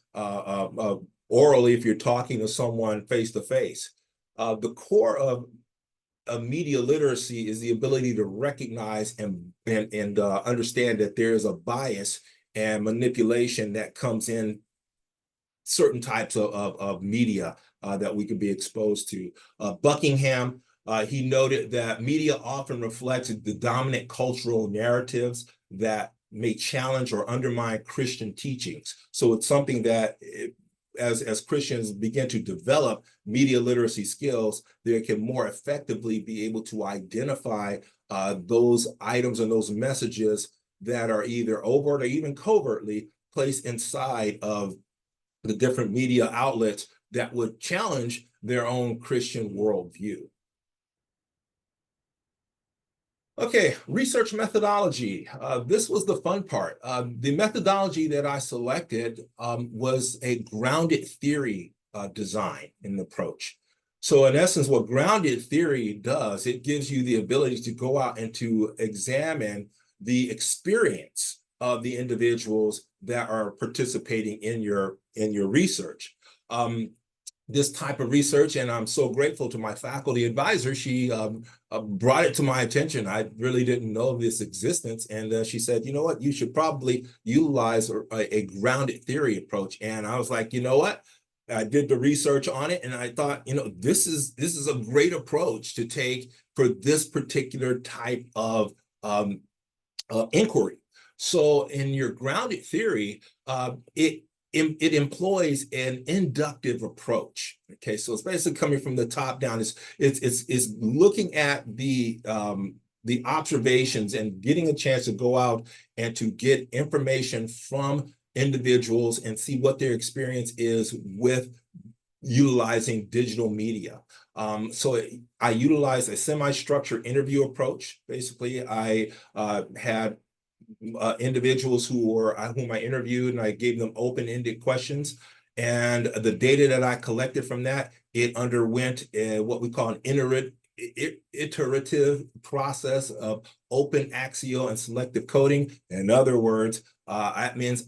orally if you're talking to someone face to face. The core of media literacy is the ability to recognize and understand that there is a bias and manipulation that comes in certain types of media that we can be exposed to. Buckingham, he noted that media often reflects the dominant cultural narratives that may challenge or undermine Christian teachings. So it's something that as Christians begin to develop media literacy skills, they can more effectively be able to identify those items and those messages that are either overt or even covertly placed inside of the different media outlets that would challenge their own Christian worldview. Okay, research methodology. This was the fun part. The methodology that I selected was a grounded theory design and approach. So in essence, what grounded theory does, it gives you the ability to go out and to examine the experience of the individuals that are participating in your research. This type of research, and I'm so grateful to my faculty advisor. She brought it to my attention. I really didn't know of this existence, and she said, you know what, you should probably utilize a grounded theory approach. And I was like, you know what, I did the research on it, and I thought, you know, this is a great approach to take for this particular type of inquiry. So in your grounded theory, it employs an inductive approach. Okay, so it's basically coming from the top down. It's looking at the observations and getting a chance to go out and to get information from individuals and see what their experience is with utilizing digital media. So I utilized a semi-structured interview approach. Basically, I had individuals whom I interviewed, and I gave them open-ended questions. And the data that I collected from that, it underwent what we call an iterative process of open, axial, and selective coding. In other words, that means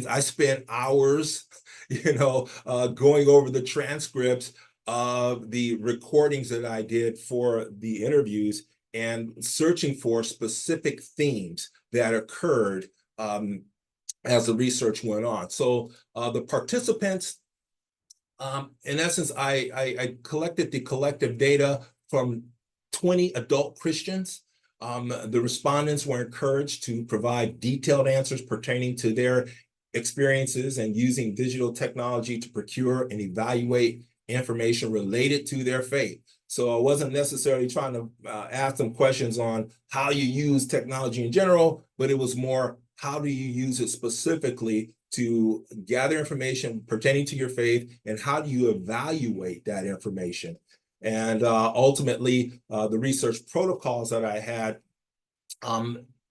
I spent hours, going over the transcripts of the recordings that I did for the interviews. and searching for specific themes that occurred as the research went on. So the participants, in essence, I collected the collective data from 20 adult Christians. The respondents were encouraged to provide detailed answers pertaining to their experiences and using digital technology to procure and evaluate information related to their faith. So I wasn't necessarily trying to ask them questions on how you use technology in general, but it was more, how do you use it specifically to gather information pertaining to your faith, and how do you evaluate that information? And ultimately, the research protocols that I had,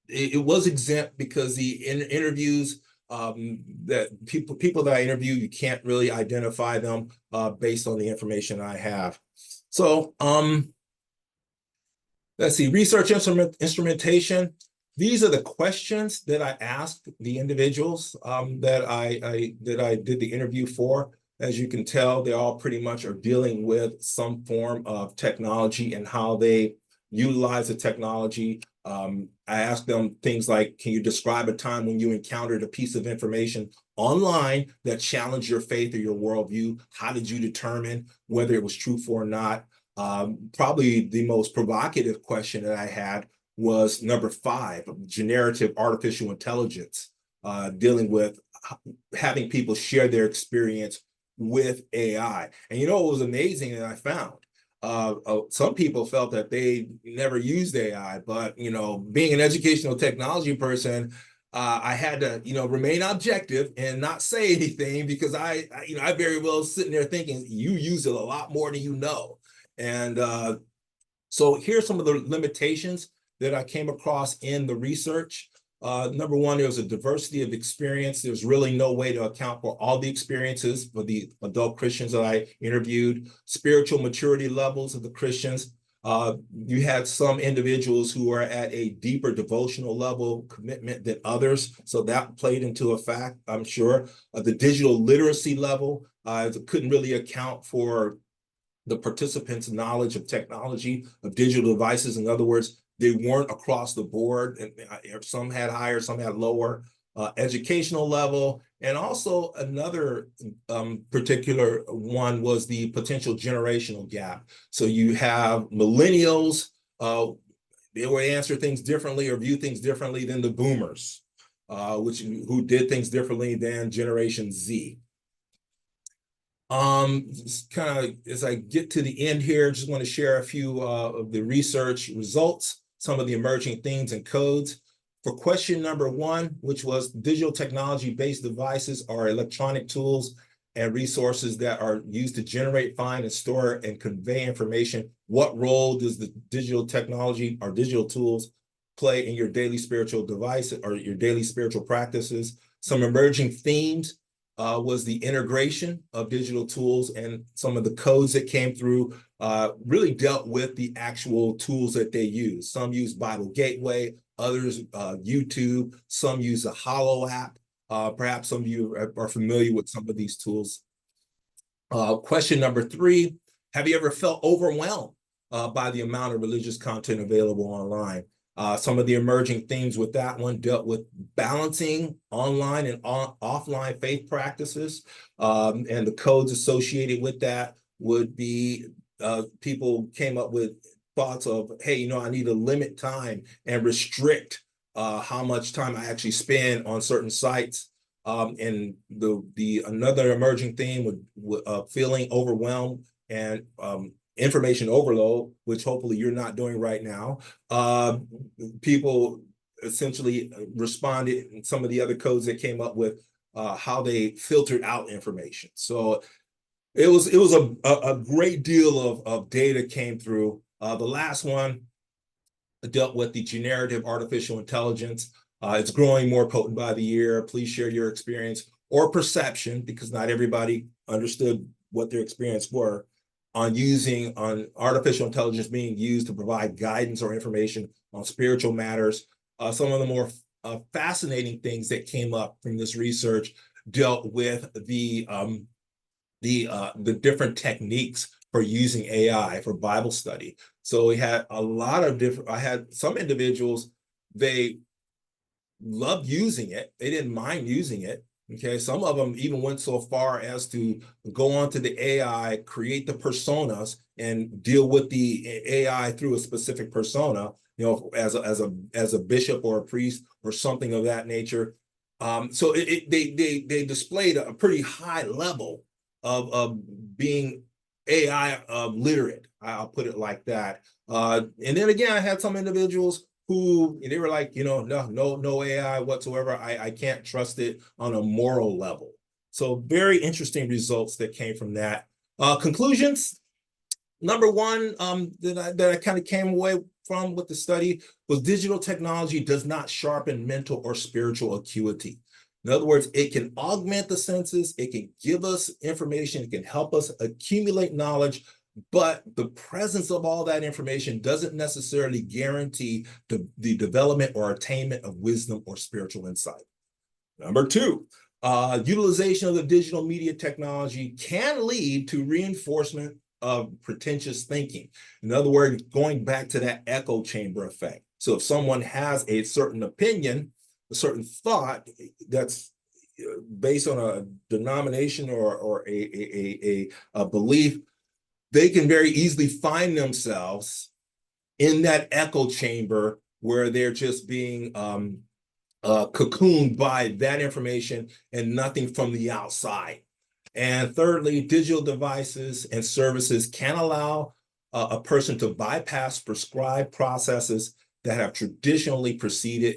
it was exempt because the interviews that people that I interview, you can't really identify them based on the information I have. So let's see, research instrumentation. These are the questions that I asked the individuals that I did the interview for. As you can tell, they all pretty much are dealing with some form of technology and how they utilize the technology. I asked them things like, can you describe a time when you encountered a piece of information online that challenged your faith or your worldview? How did you determine whether it was truthful or not? Probably the most provocative question that I had was number 5, generative artificial intelligence, dealing with having people share their experience with AI. And you know what was amazing that I found? Some people felt that they never used AI, but you know, being an educational technology person, I had to, you know, remain objective and not say anything, because I very well sitting there thinking you use it a lot more than you know. And so here's some of the limitations that I came across in the research. Number 1, there was a diversity of experience. There's really no way to account for all the experiences for the adult Christians that I interviewed. Spiritual maturity levels of the Christians. You had some individuals who are at a deeper devotional level commitment than others. So that played into a fact, I'm sure. The digital literacy level, couldn't really account for the participants' knowledge of technology, of digital devices. In other words, they weren't across the board, and some had higher, some had lower. Educational level, and also another particular one was the potential generational gap. So you have millennials, they would answer things differently or view things differently than the boomers, who did things differently than Generation Z. Just kind of as I get to the end here, just want to share a few of the research results, some of the emerging themes and codes. For question number 1, which was digital technology-based devices are electronic tools and resources that are used to generate, find, and store and convey information. What role does the digital technology or digital tools play in your daily spiritual device or your daily spiritual practices? Some emerging themes was the integration of digital tools, and some of the codes that came through really dealt with the actual tools that they use. Some use Bible Gateway, others YouTube, some use a Hollow app. Perhaps some of you are familiar with some of these tools. Question number 3, have you ever felt overwhelmed by the amount of religious content available online? Some of the emerging themes with that one dealt with balancing online and offline faith practices, and the codes associated with that would be people came up with thoughts of, hey, you know, I need to limit time and restrict how much time I actually spend on certain sites. And the another emerging theme would feeling overwhelmed and information overload, which hopefully you're not doing right now. People essentially responded in some of the other codes that came up with how they filtered out information. So it was a great deal of data came through. The last one dealt with the generative artificial intelligence. It's growing more potent by the year. Please share your experience or perception, because not everybody understood what their experience were on artificial intelligence being used to provide guidance or information on spiritual matters. Some of the more fascinating things that came up from this research dealt with the different techniques for using AI for Bible study. So we had a lot of different, I had some individuals, they loved using it. They didn't mind using it. Okay, some of them even went so far as to go onto the AI, create the personas, and deal with the AI through a specific persona, you know, as a bishop or a priest or something of that nature. So they displayed a pretty high level of being AI literate. I'll put it like that. And then again, I had some individuals who they were like, you know, no AI whatsoever. I can't trust it on a moral level. So very interesting results that came from that. Conclusions. Number one, that I kind of came away from with the study was digital technology does not sharpen mental or spiritual acuity. In other words, it can augment the senses, it can give us information, it can help us accumulate knowledge, but the presence of all that information doesn't necessarily guarantee the development or attainment of wisdom or spiritual insight. Number two, utilization of the digital media technology can lead to reinforcement of pretentious thinking. In other words, going back to that echo chamber effect. So if someone has a certain opinion, a certain thought that's based on a denomination or a belief, they can very easily find themselves in that echo chamber where they're just being cocooned by that information and nothing from the outside. And thirdly, digital devices and services can allow a person to bypass prescribed processes that have traditionally preceded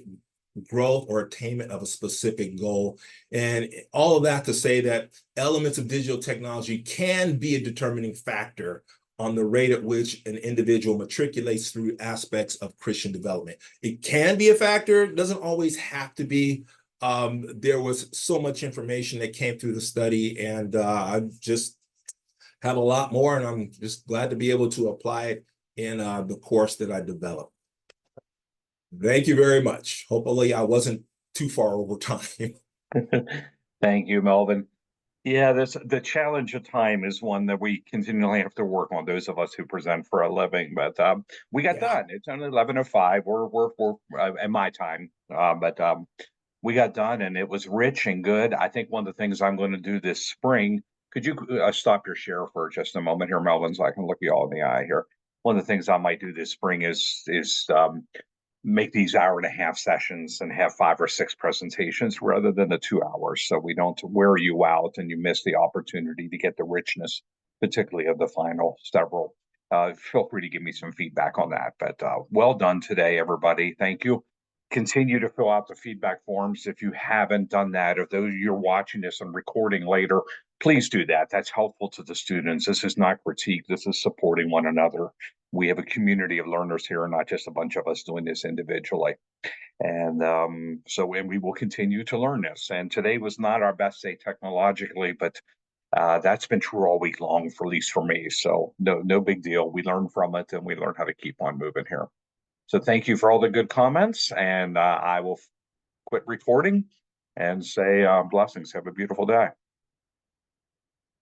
growth or attainment of a specific goal. And all of that to say that elements of digital technology can be a determining factor on the rate at which an individual matriculates through aspects of Christian development. It can be a factor, it doesn't always have to be. There was so much information that came through the study, and I just have a lot more, and I'm just glad to be able to apply it in the course that I developed. Thank you very much. Hopefully I wasn't too far over time. Thank you, Melvin. Yeah, the challenge of time is one that we continually have to work on, those of us who present for a living. But we got done. It's only 11:05. We're in my time, but we got done, and it was rich and good. I think one of the things I'm going to do this spring. Could you stop your share for just a moment here, Melvin, so I can look you all in the eye here? One of the things I might do this spring is make these hour-and-a-half sessions and have 5 or 6 presentations rather than the 2 hours, so we don't wear you out and you miss the opportunity to get the richness, particularly of the final several. Feel free to give me some feedback on that. But well done today, everybody. Thank you. Continue to fill out the feedback forms if you haven't done that. If those you're watching this and recording later, please do that. That's helpful to the students. This is not critique. This is supporting one another. We have a community of learners here, not just a bunch of us doing this individually. And and we will continue to learn this. And today was not our best day technologically, but that's been true all week long, for at least for me. So no big deal. We learn from it, and we learn how to keep on moving here. So thank you for all the good comments, and I will quit recording and say blessings. Have a beautiful day.